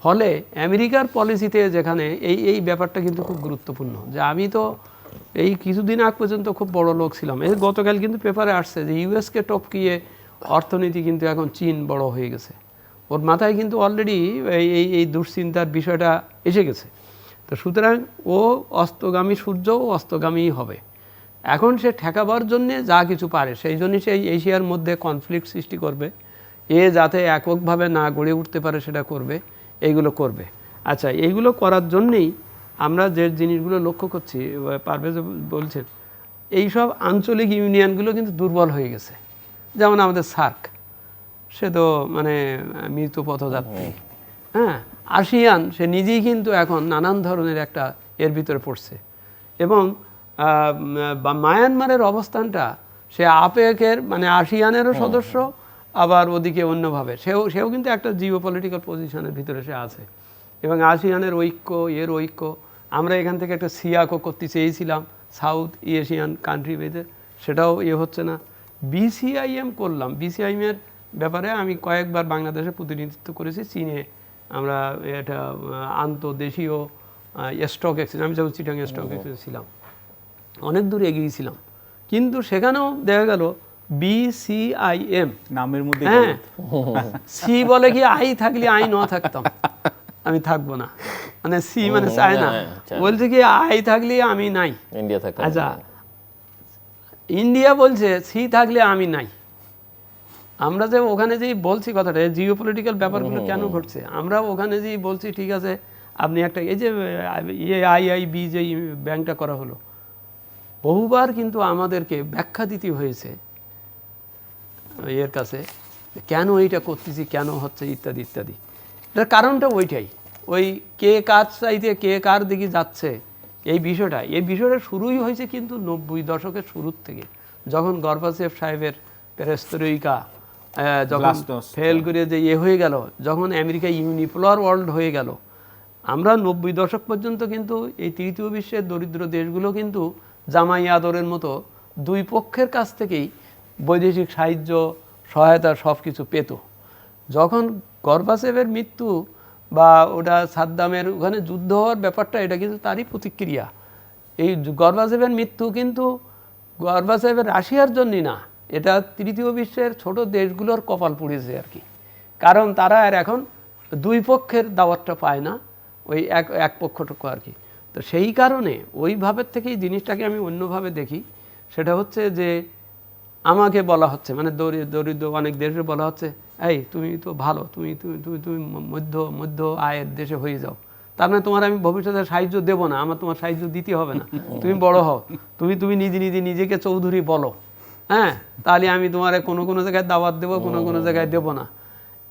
ফলে আমেরিকার পলিসিতে যেখানে এই ব্যাপারটা কিন্তু খুব গুরুত্বপূর্ণ, যে আমি তো এই কিছুদিন আগ পর্যন্ত খুব বড় লোক ছিলাম, এই গতকাল কিন্তু পেপারে আসছে যে ইউএসকে টপকিয়ে অর্থনীতি কিন্তু এখন চীন বড় হয়ে গেছে, ওর মাথায় কিন্তু অলরেডি এই দুশ্চিন্তার বিষয়টা এসে গেছে। তো সুতরাং ও অস্তগামী সূর্যও অস্তগামীই হবে। এখন সে ঠেকাবার জন্যে যা কিছু পারে সেই জন্যই সে এশিয়ার মধ্যে কনফ্লিক্ট সৃষ্টি করবে, যাতে এককভাবে না গড়ে উঠতে পারে সেটা করবে, এইগুলো করবে। আচ্ছা, এইগুলো করার জন্যেই আমরা যে জিনিসগুলো লক্ষ্য করছি, পারভেজ বলছেন, এইসব আঞ্চলিক ইউনিয়নগুলো কিন্তু দুর্বল হয়ে গেছে। যেমন আমাদের সার্ক, সে তো মানে মৃত পথযাত্রী। হ্যাঁ, আসিয়ান সে নিজেই কিন্তু এখন নানান ধরনের একটা এর ভিতরে পড়ছে, এবং মায়ানমারের অবস্থানটা সে আপেকের মানে আসিয়ানেরও সদস্য, আবার ওদিকে অন্যভাবে সেও কিন্তু একটা জিও পলিটিক্যাল পজিশনের ভিতরে সে আছে, এবং আসিয়ানের ঐক্য, এর ঐক্য। আমরা এখান থেকে একটা সিয়াকো করতে চেয়েছিলাম সাউথ এশিয়ান কান্ট্রি বেঁধে, সেটাও হচ্ছে না। বিসিআইএম করলাম, বিসিআইএমের ব্যাপারে আমি কয়েকবার বাংলাদেশে প্রতিনিধিত্ব করেছি, চীনে আমরা এটা আন্তর্দেশীয় স্টক এক্সচেঞ্জ, আমি যখন চিটাং স্টক এক্সচেঞ্জ ছিলাম, অনেক দূর এগিয়েছিলাম, কিন্তু সেখানেও দেখা গেল বিসিআইএম নামের মধ্যে, হ্যাঁ, সি বলে কি আই থাকলে আই ন থাকতাম, আমি থাকবো না, মানে সি মানে চায় না, বলছে কি আই থাকলে আমি নাই, ইন্ডিয়া থাকে। আচ্ছা, ইন্ডিয়া বলছে সি থাকলে আমি নাই। আমরা যে ওখানে যেই বলছি কথাটা, জিও পলিটিক্যাল ব্যাপারগুলো কেন ঘটছে, আমরা ওখানে যেই বলছি ঠিক আছে আপনি একটা এই যে আইআইবি যে ব্যাংকটা করা হলো, বহুবার কিন্তু আমাদেরকে ব্যাখ্যা দিতে হয়েছে এর কাছে, কেন এইটা করতেছি, কেন হচ্ছে ইত্যাদি ইত্যাদি। এটার কারণটা ওইটাই, ওই কে কার চাইতে কে কার দিকে যাচ্ছে, এই বিষয়টা শুরুই হয়েছে কিন্তু 90 দশকের শুরুর থেকে, যখন গর্বাচেভ সাহেবের পেরেস্ত্রোইকা যখন ফেল করে যে হয়ে গেল, যখন আমেরিকা ইউনিপোলার ওয়ার্ল্ড হয়ে গেল, আমরা 90 দশক পর্যন্ত কিন্তু এই তৃতীয় বিশ্বের দরিদ্র দেশগুলো কিন্তু জামাই আদরের মতো দুই পক্ষের কাছ থেকেই বৈদেশিক সাহায্য, সহায়তা সব কিছু পেত। যখন গর্বাচেভের মৃত্যু বা ওটা সাদ্দামের ওখানে যুদ্ধ হওয়ার ব্যাপারটা, এটা কিন্তু তারই প্রতিক্রিয়া। এই গর্বাচেভের মৃত্যু কিন্তু গর্বাচেভের রাশিয়ার জন্যই না, এটা তৃতীয় বিশ্বের ছোট দেশগুলোর কপাল পুড়েছে আর কি, কারণ তারা আর এখন দুই পক্ষের দাওয়াতটা পায় না, ওই এক পক্ষটুকু আর কি। তো সেই কারণে ওইভাবে থেকেই জিনিসটাকে আমি অন্যভাবে দেখি। সেটা হচ্ছে যে আমাকে বলা হচ্ছে, মানে দরিদ্র অনেক দেশে বলা হচ্ছে, এই তুমি তো ভালো, তুমি তুমি তুমি তুমি মধ্য আয়ের দেশে হয়ে যাও, তার মানে তোমার আমি ভবিষ্যতে সাহায্য দেবো না, আমার তোমার সাহায্য দিতে হবে না, তুমি বড় হও, তুমি নিজেকে চৌধুরী বলো, হ্যাঁ, তাহলে আমি তোমার কোনো জায়গায় দাওয়াত দেবো, কোনো জায়গায় দেবো না।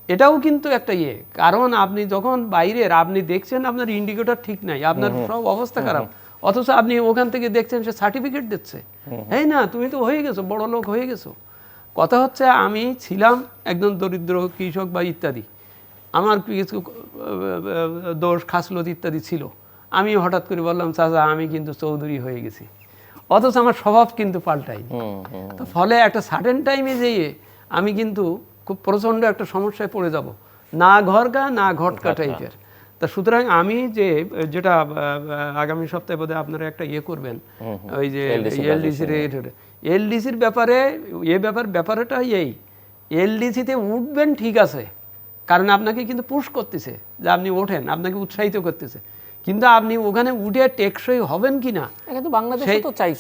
এটাও কিন্তু একটা কারণ আপনি যখন বাইরের, আপনি দেখছেন আপনার ইন্ডিকেটর ঠিক নাই, আপনার সব অবস্থা খারাপ, অথচ আপনি ওখান থেকে দেখছেন সে সার্টিফিকেট দিচ্ছে, এই না তুমি তো হয়ে গেছো, বড় লোক হয়ে গেছো। কথা হচ্ছে আমি ছিলাম একজন দরিদ্র কৃষক বা ইত্যাদি, আমার কিছু দোষ খাসলত ইত্যাদি ছিল, আমি হঠাৎ করে বললাম চাচা আমি কিন্তু চৌধুরী হয়ে গেছি, অথচ আমার স্বভাব কিন্তু পাল্টায়নি। তো ফলে একটা সার্টেন টাইমে যেয়ে আমি কিন্তু খুব প্রচণ্ড একটা সমস্যায় পড়ে যাব, না ঘরকা না ঘটকা টাইপের। তা সুতরাং আমি যেটা আগামী সপ্তাহে বোধহয় আপনারা একটা করবেন, ওই যে এলডিসির ব্যাপারে, ব্যাপারটা এলডিসিতে উঠবেন ঠিক আছে, কারণ আপনাকে কিন্তু পুশ করতেছে যে আপনি ওঠেন, আপনাকে উৎসাহিত করতেছে, কিন্তু আপনি ওখানে উঠে টেকসই হবেন কিনা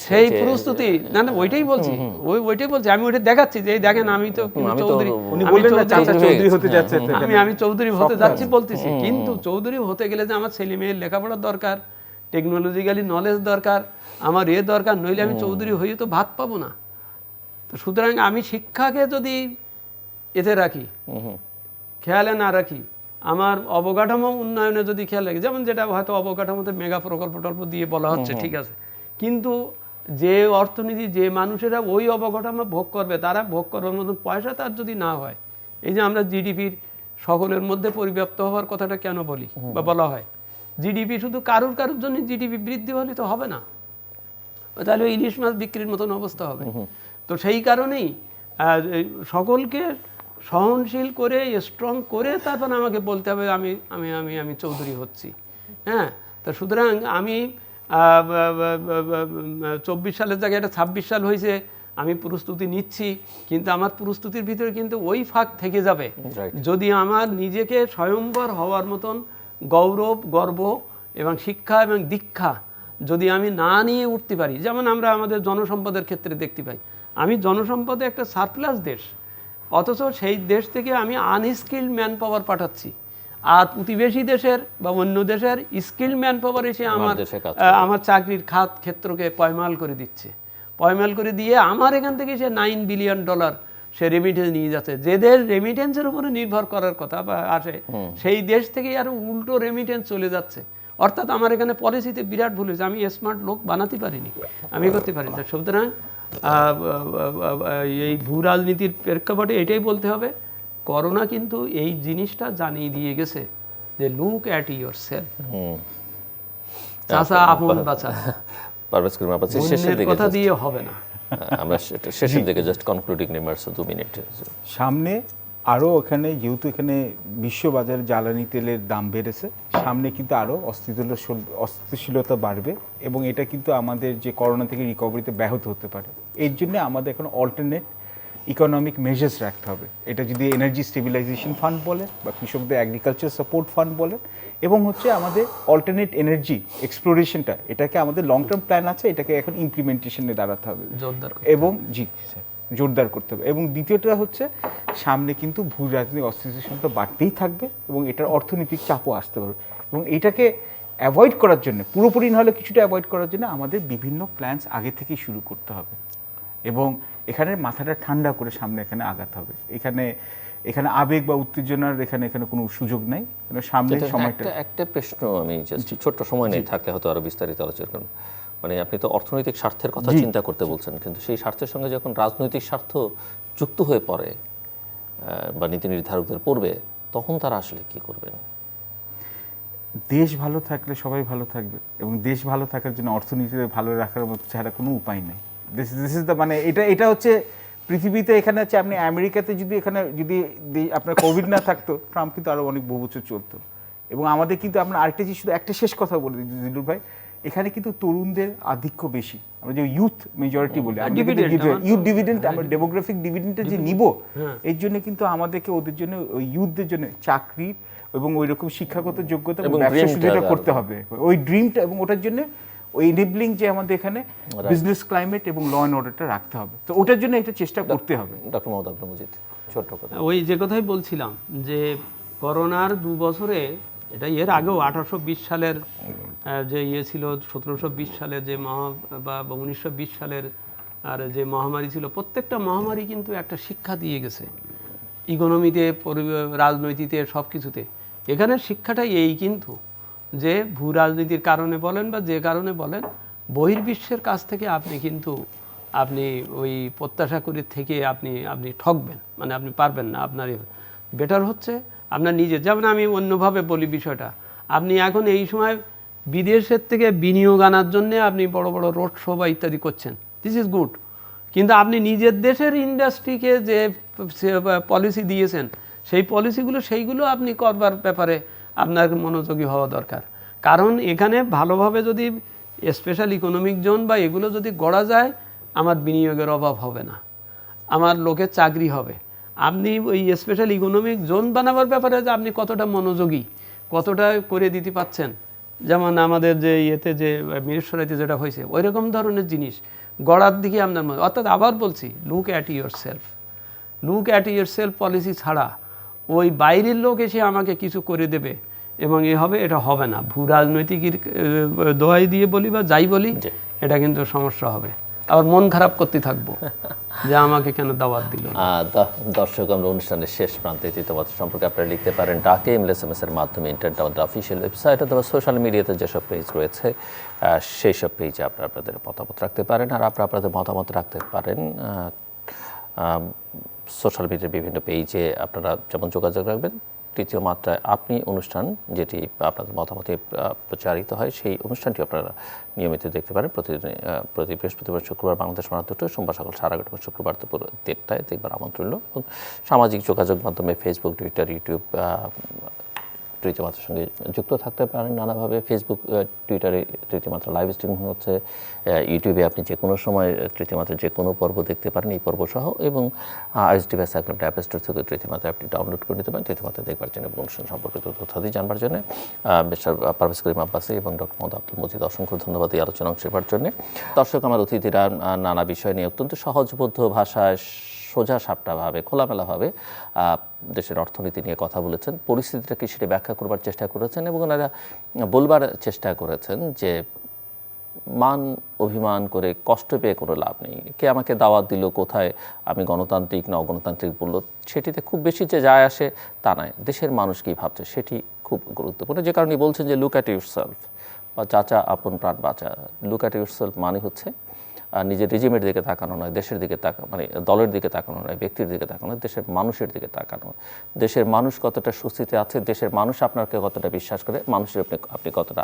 সেই প্রস্তুতি না, ওইটাই বলছি, আমি ওইটা দেখাচ্ছি যে দেখেন আমি তো চৌধুরী, আমি চৌধুরী হতে যাচ্ছি বলতেছি, কিন্তু চৌধুরী হতে গেলে যে আমার ছেলে মেয়ের লেখাপড়ার দরকার, টেকনোলজিক্যালি নলেজ দরকার, আমার দরকার, নইলে আমি চৌধুরী হয়ে তো ভাত পাবো না। তো সুতরাং আমি শিক্ষাকে যদি এতে রাখি, খেয়ালে না রাখি, আমার অবকাঠামো উন্নয়নে যদি খেয়াল রাখি, যেমন যেটা হয়তো অবকাঠামোতে মেগা প্রকল্প দিয়ে বলা হচ্ছে, ঠিক আছে, কিন্তু যে অর্থনীতি, যে মানুষেরা ওই অবকাঠামো ভোগ করবে, তারা ভোগ করবার মতন পয়সা তার যদি না হয়, এই যে আমরা জিডিপির সকলের মধ্যে পরিব্যাপ্ত হওয়ার কথাটা কেন বলি বা বলা হয়, জিডিপি শুধু কারুর জন্য জিডিপি বৃদ্ধি হলে তো হবে না, তাহলে ইলিশ মাছ বিক্রির মতন অবস্থা হবে। তো সেই কারণেই সকলকে সহনশীল করে, স্ট্রং করে তারপর আমাকে বলতে হবে আমি আমি আমি আমি চৌধুরী হচ্ছি, হ্যাঁ। তো সুতরাং আমি 24 সালের জায়গায় এটা 26 সাল হয়েছে, আমি প্রস্তুতি নিচ্ছি, কিন্তু আমার প্রস্তুতির ভিতরে কিন্তু ওই ফাঁক থেকে যাবে যদি আমার নিজেকে স্বয়ম্বর হওয়ার মতন গৌরব, গর্ব এবং শিক্ষা এবং দীক্ষা যদি আমি না নিয়ে উঠতে পারি। যেমন আমরা আমাদের জনসম্পদের ক্ষেত্রে দেখতে পাই, আমি জনসম্পদে একটা সারপ্লাস দেশ, অথচ সেই দেশ থেকে আমি আনস্কিল্ড ম্যান পাওয়ার পাঠাচ্ছি, আর প্রতিবেশী দেশের বা অন্য দেশের স্কিল্ড ম্যান পাওয়ার এসে আমার চাকরির ক্ষেত্রকে পয়মাল করে দিচ্ছে, পয়মাল করে দিয়ে আমার এখান থেকে সে $9 বিলিয়ন সে রেমিটেন্স নিয়ে যাচ্ছে। যে দেশ রেমিটেন্সের উপরে নির্ভর করার কথা বা আসে, সেই দেশ থেকেই আরো উল্টো রেমিটেন্স চলে যাচ্ছে। অর্থাৎ আমার এখানে পলিসিতে বিরাট ভুল হয়েছে, আমি স্মার্ট লোক বানাতে পারিনি, আমি করতে পারিনি। সুতরাং এই ভূ রাজনীতির প্রেক্ষাপটে এটাই বলতে হবে, করোনা কিন্তু এই জিনিসটা জানিয়ে দিয়ে গেছে যে লুক অ্যাট ইয়োর সেলফ, চাচা আপন বাঁচা, কথা দিয়ে হবে না। আমরা শেষের দিকে জাস্ট কনক্লুডিং রিমার্কস 2 মিনিট। সামনে আরও এখানে যেহেতু এখানে বিশ্ববাজারে জ্বালানি তেলের দাম বেড়েছে, সামনে কিন্তু আরও অস্থিতিশীলতা বাড়বে এবং এটা কিন্তু আমাদের যে করোনা থেকে রিকভারিতে ব্যাহত হতে পারে। এর জন্য আমাদের এখন অল্টারনেট ইকোনমিক মেজার্স রাখতে হবে। এটা যদি এনার্জি স্টেবিলাইজেশন ফান্ড বলে বা কৃষকদের এগ্রিকালচার সাপোর্ট ফান্ড বলে, এবং হচ্ছে আমাদের অল্টারনেট এনার্জি এক্সপ্লোরেশনটা, এটাকে আমাদের লং টার্ম প্ল্যান আছে, এটাকে এখন ইমপ্লিমেন্টেশনে দাঁড়াতে হবে এবং জোরদার করতে হবে। এবং দ্বিতীয়টা হচ্ছে সামনে কিন্তু ভূ রাজনৈতিক অস্থিতিশীলতা বাড়তেই থাকবে এবং এটার অর্থনৈতিক চাপও আসতে পারবে, এবং এটাকে অ্যাভয়েড করার জন্য, পুরোপুরি নাহলে কিছুটা অ্যাভয়েড করার জন্য আমাদের বিভিন্ন প্ল্যানস আগে থেকেই শুরু করতে হবে এবং এখানে মাথাটা ঠান্ডা করে সামনে এখানে আগাতে হবে। এখানে আবেগ বা উত্তেজনার এখানে কোনো সুযোগ নাই, সামনে সময়টা। একটা প্রশ্ন আমি জাস্ট ছোট্ট সময় নেই, থাকলে হয়তো আরো বিস্তারিত আলোচনা করুন। মানে আপনি তো অর্থনৈতিক স্বার্থের কথা চিন্তা করতে বলছেন, কিন্তু সেই স্বার্থের সঙ্গে যখন রাজনৈতিক স্বার্থ যুক্ত হয়ে পড়ে বা নীতি নির্ধারকদের পড়বে, তখন তারা আসলে কি করবেন? দেশ ভালো থাকলে সবাই ভালো থাকবে, এবং দেশ ভালো থাকার জন্য অর্থনীতিতে ভালো রাখার মতো ছাড়া কোনো উপায় নেই। দিস ইজ দ্য, মানে এটা হচ্ছে পৃথিবীতে। এখানে হচ্ছে আপনি আমেরিকাতে যদি আপনার কোভিড না থাকতো, ট্রাম্প কিন্তু আরও অনেক বহু বছর চলতো। এবং আমাদের কিন্তু আপনার আরেকটা জিনিস, শুধু একটা শেষ কথা বলে দিই দিলুর ভাই, এখানে কিন্তু তরুণদের আধিক্য বেশি। আমরা যে ইউথ মেজরিটি বলি, dividend, ইউথ ডিভিডেন্ড, আমরা ডেমোগ্রাফিক ডিভিডেন্টটা যে নিব, এর জন্য কিন্তু আমাদেরকে ওদের জন্য, ওই ইউথদের জন্য চাকরি এবং ওই রকম শিক্ষাগত যোগ্যতা এবং ব্যবসা সুবিধা করতে হবে, ওই ড্রিমটা, এবং ওটার জন্য ওই এনেবলিং যে আমাদের এখানে বিজনেস ক্লাইমেট এবং ল অ্যান্ড অর্ডারটা রাখতে হবে। তো ওটার জন্য এটা চেষ্টা করতে হবে। ডক্টর মোহাম্মদ আব্দুল মজিদ, ছোট্ট কথা। ওই যে কথাই বলছিলাম যে করোনার 2 বছরে, এটা এর আগেও 1820 সালের যে ছিল, 1720 সালে যে বা 1920 সালের আর যে মহামারী ছিল, প্রত্যেকটা মহামারী কিন্তু একটা শিক্ষা দিয়ে গেছে, ইকোনমিতে, রাজনীতিতে, সব কিছুতে। এখানে শিক্ষাটাই এই কিন্তু যে ভূ রাজনীতির কারণে বলেন বা যে কারণে বলেন, বহির্বিশ্বের কাছ থেকে আপনি ওই প্রত্যাশা করে থেকে আপনি ঠকবেন, মানে আপনি পারবেন না। আপনার বেটার হচ্ছে আপনার নিজের, যেমন আমি অন্যভাবে বলি বিষয়টা, আপনি এখন এই সময় বিদেশের থেকে বিনিয়োগ আনার জন্য আপনি বড় বড় রোড শো বা ইত্যাদি করছেন, দিস ইজ গুড, কিন্তু আপনি নিজের দেশের ইন্ডাস্ট্রিকে যে পলিসি দিয়েছেন, সেই সেইগুলো আপনি করবার ব্যাপারে আপনার মনোযোগী হওয়া দরকার। কারণ এখানে ভালোভাবে যদি স্পেশাল ইকোনমিক জোন বা এগুলো যদি গড়া যায়, আমার বিনিয়োগের অভাব হবে না, আমার লোকের চাকরি হবে। আপনি ওই স্পেশাল ইকোনমিক জোন বানাবার ব্যাপারে যে আপনি কতটা মনোযোগী, কতটা করে দিতে পাচ্ছেন, যেমন আমাদের যে যে মিরেশ্বরাইতে যেটা হয়েছে, ওই রকম ধরনের জিনিস গড়ার দিকে আপনার মনে, অর্থাৎ আবার বলছি, look at your self policy ছাড়া ওই বাইরের লোক এসে আমাকে কিছু করে দেবে এবং এটা হবে না। ভূ রাজনৈতিক দোহাই দিয়ে বলি বা যাই বলি, এটা কিন্তু সমস্যা হবে। আবার মন খারাপ করতে থাকবো যে আমাকে কেন দাওয়াত দিল। দর্শক, আমরা অনুষ্ঠানের শেষ প্রান্তে তৃতীয়ত সম্পর্কে আপনারা লিখতে পারেন ডাকে, SMS এর মাধ্যমে, ইন্টারনেট, আমাদের অফিসিয়াল ওয়েবসাইট অথবা সোশ্যাল মিডিয়াতে যেসব পেজ রয়েছে সেই সব পেজে আপনারা আপনাদের মতামত রাখতে পারেন। আর আপনাদের মতামত রাখতে পারেন সোশ্যাল মিডিয়ার বিভিন্ন পেজে। আপনারা যেমন যোগাযোগ রাখবেন, তৃতীয় মাত্রায় আপনি অনুষ্ঠান, যেটি আপনাদের মতামতে প্রচারিত হয়, সেই অনুষ্ঠানটি আপনারা নিয়মিত দেখতে পারেন। প্রতি বৃহস্পতিবার, শুক্রবার বাংলাদেশ রাত 2টায়, সোমবার সকাল 11:30, শুক্রবার দুপুর 1টায় দেখবার আমন্ত্রণ রইল। এবং সামাজিক যোগাযোগ মাধ্যমে ফেসবুক, টুইটার, ইউটিউব তৃতীয় মাত্রার সঙ্গে যুক্ত থাকতে পারেন নানাভাবে। ফেসবুক, টুইটারে তৃতীয় মাত্রা লাইভ স্ট্রিম হচ্ছে, ইউটিউবে আপনি যে কোনো সময় তৃতীয় মাত্রার যে কোনো পর্ব দেখতে পারেন, এই পর্ব সহ। এবং আইএস ডিভাইস থাকলে অ্যাপ স্টোর থেকে তৃতীয় মাত্রা অ্যাপটি ডাউনলোড করে নিতে পারেন, তৃতীয় মাত্রা দেখবার জন্য এবং অনুষ্ঠান সম্পর্কিত তথ্যাদি জানবার জন্য। মিস্টার পারভেজ করিম আব্বাসী এবং ডক্টর মোহাম্মদ আব্দুল মজিদ, অসংখ্য ধন্যবাদ এই আলোচনা অংশ নেবার জন্য। দর্শক, আমার অতিথিরা নানা বিষয় নিয়ে অত্যন্ত সহজবোধ্য ভাষায়, সোজা সাপটাভাবে, খোলামেলাভাবে দেশের অর্থনীতি নিয়ে কথা বলেছেন, পরিস্থিতিটাকে সেটা ব্যাখ্যা করবার চেষ্টা করেছেন এবং ওনারা বলবার চেষ্টা করেছেন যে মান অভিমান করে কষ্ট পেয়ে কোনো লাভ নেই। কে আমাকে দাওয়াত দিল, কোথায় আমি গণতান্ত্রিক না অগণতান্ত্রিক বলল, সেটিতে খুব বেশি যে যায় আসে তা নয়। দেশের মানুষ কী ভাবছে সেটি খুব গুরুত্বপূর্ণ। যে কারণে বলছেন যে লুক অ্যাট ইউরসেলফ, বা চাচা আপন প্রাণ বাঁচা। লুক অ্যাট ইউরসেলফ মানে হচ্ছে নিজের রেজিমের দিকে তাকানো নয়, দেশের দিকে মানে দলের দিকে তাকানো নয়, ব্যক্তির দিকে তাকানো, দেশের মানুষের দিকে তাকানো। দেশের মানুষ কতটা সুস্থিতি আছে, দেশের মানুষ আপনাকে কতটা বিশ্বাস করে, মানুষের আপনি কতটা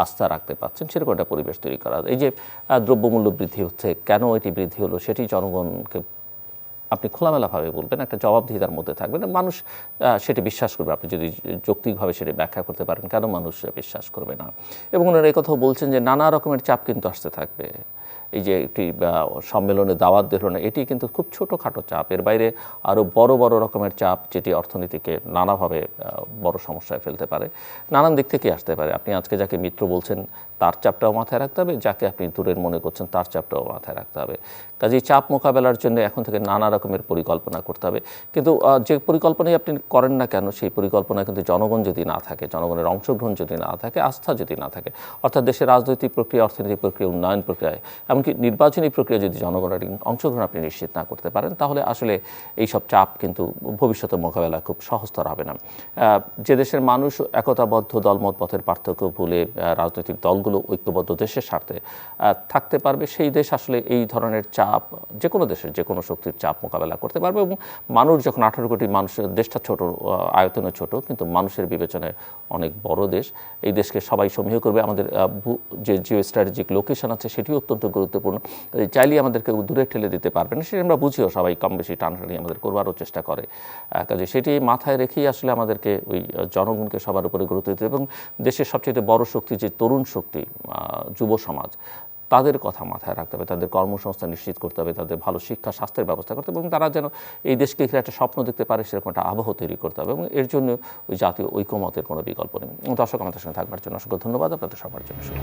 আস্থা রাখতে পারছেন, সেরকম একটা পরিবেশ তৈরি করা। এই যে দ্রব্যমূল্য বৃদ্ধি হচ্ছে, কেন এটি বৃদ্ধি হলো, সেটি জনগণকে আপনি খোলামেলাভাবে বলবেন, একটা জবাবদিহিতার মধ্যে থাকবেন, মানুষ সেটি বিশ্বাস করবে। আপনি যদি যৌক্তিকভাবে সেটি ব্যাখ্যা করতে পারেন, কেন মানুষ বিশ্বাস করবে না। এবং ওনারা এই কথাও বলছেন যে নানা রকমের চাপ কিন্তু আসতে থাকবে। এই যে একটি সম্মেলনে দাওয়াত দিল না, এটি কিন্তু খুব ছোটোখাটো চাপ, এর বাইরে আরও বড় বড় রকমের চাপ, যেটি অর্থনীতিকে নানাভাবে বড় সমস্যায় ফেলতে পারে, নানান দিক থেকে আসতে পারে। আপনি আজকে যাকে মিত্র বলছেন তার চাপটাও মাথায় রাখতে হবে, যাকে আপনি দূরের মনে করছেন তার চাপটাও মাথায় রাখতে হবে। কাজেই চাপ মোকাবেলার জন্য এখন থেকে নানা রকমের পরিকল্পনা করতে হবে। কিন্তু যে পরিকল্পনাই আপনি করেন না কেন, সেই পরিকল্পনায় কিন্তু জনগণ যদি না থাকে, জনগণের অংশগ্রহণ যদি না থাকে, আস্থা যদি না থাকে, অর্থাৎ দেশের রাজনৈতিক প্রক্রিয়া, অর্থনৈতিক প্রক্রিয়া, উন্নয়ন প্রক্রিয়ায়, এমনকি নির্বাচনী প্রক্রিয়া যদি জনগণের অংশগ্রহণ আপনি নিশ্চিত না করতে পারেন, তাহলে আসলে এইসব চাপ কিন্তু ভবিষ্যতে মোকাবেলা খুব সহজতর হবে না। যে দেশের মানুষ একতাবদ্ধ, দলমত পথের পার্থক্য ভুলে রাজনৈতিক দলগুলো ঐক্যবদ্ধ দেশের স্বার্থে থাকতে পারবে, সেই দেশ আসলে এই ধরনের চাপ, যে কোনো দেশের যে কোনো শক্তির চাপ মোকাবেলা করতে পারবে। এবং মানুষ যখন 18 কোটি মানুষের, দেশটা ছোট, আয়তনে ছোট, কিন্তু মানুষের বিবেচনায় অনেক বড় দেশ, এই দেশকে সবাই সমীহ করবে। আমাদের যে জিও স্ট্র্যাটেজিক লোকেশন আছে সেটিও অত্যন্ত গুরুত্ব গুরুত্বপূর্ণ। চাইলেই আমাদেরকে দূরে ঠেলে দিতে পারবে না, সেটা আমরা বুঝিও, সবাই কম বেশি টানাটানি আমাদের করবারও চেষ্টা করে। কাজে সেটি মাথায় রেখেই আসলে আমাদেরকে ওই জনগণকে সবার উপরে গুরুত্ব দিতে, এবং দেশের সবচেয়ে বড় শক্তি যে তরুণ শক্তি, যুব সমাজ, তাদের কথা মাথায় রাখতে হবে, তাদের কর্মসংস্থান নিশ্চিত করতে হবে, তাদের ভালো শিক্ষা স্বাস্থ্যের ব্যবস্থা করতে হবে, এবং তারা যেন এই দেশকে ঘিরে একটা স্বপ্ন দেখতে পারে সেরকম একটা আবহ তৈরি করতে হবে, এবং এর জন্য ওই জাতীয় ঐকমত্যের কোনো বিকল্প নেই। দর্শক আমাদের সঙ্গে থাকবার জন্য অসংখ্য ধন্যবাদ, আপনাদের সবার জন্য শুভ।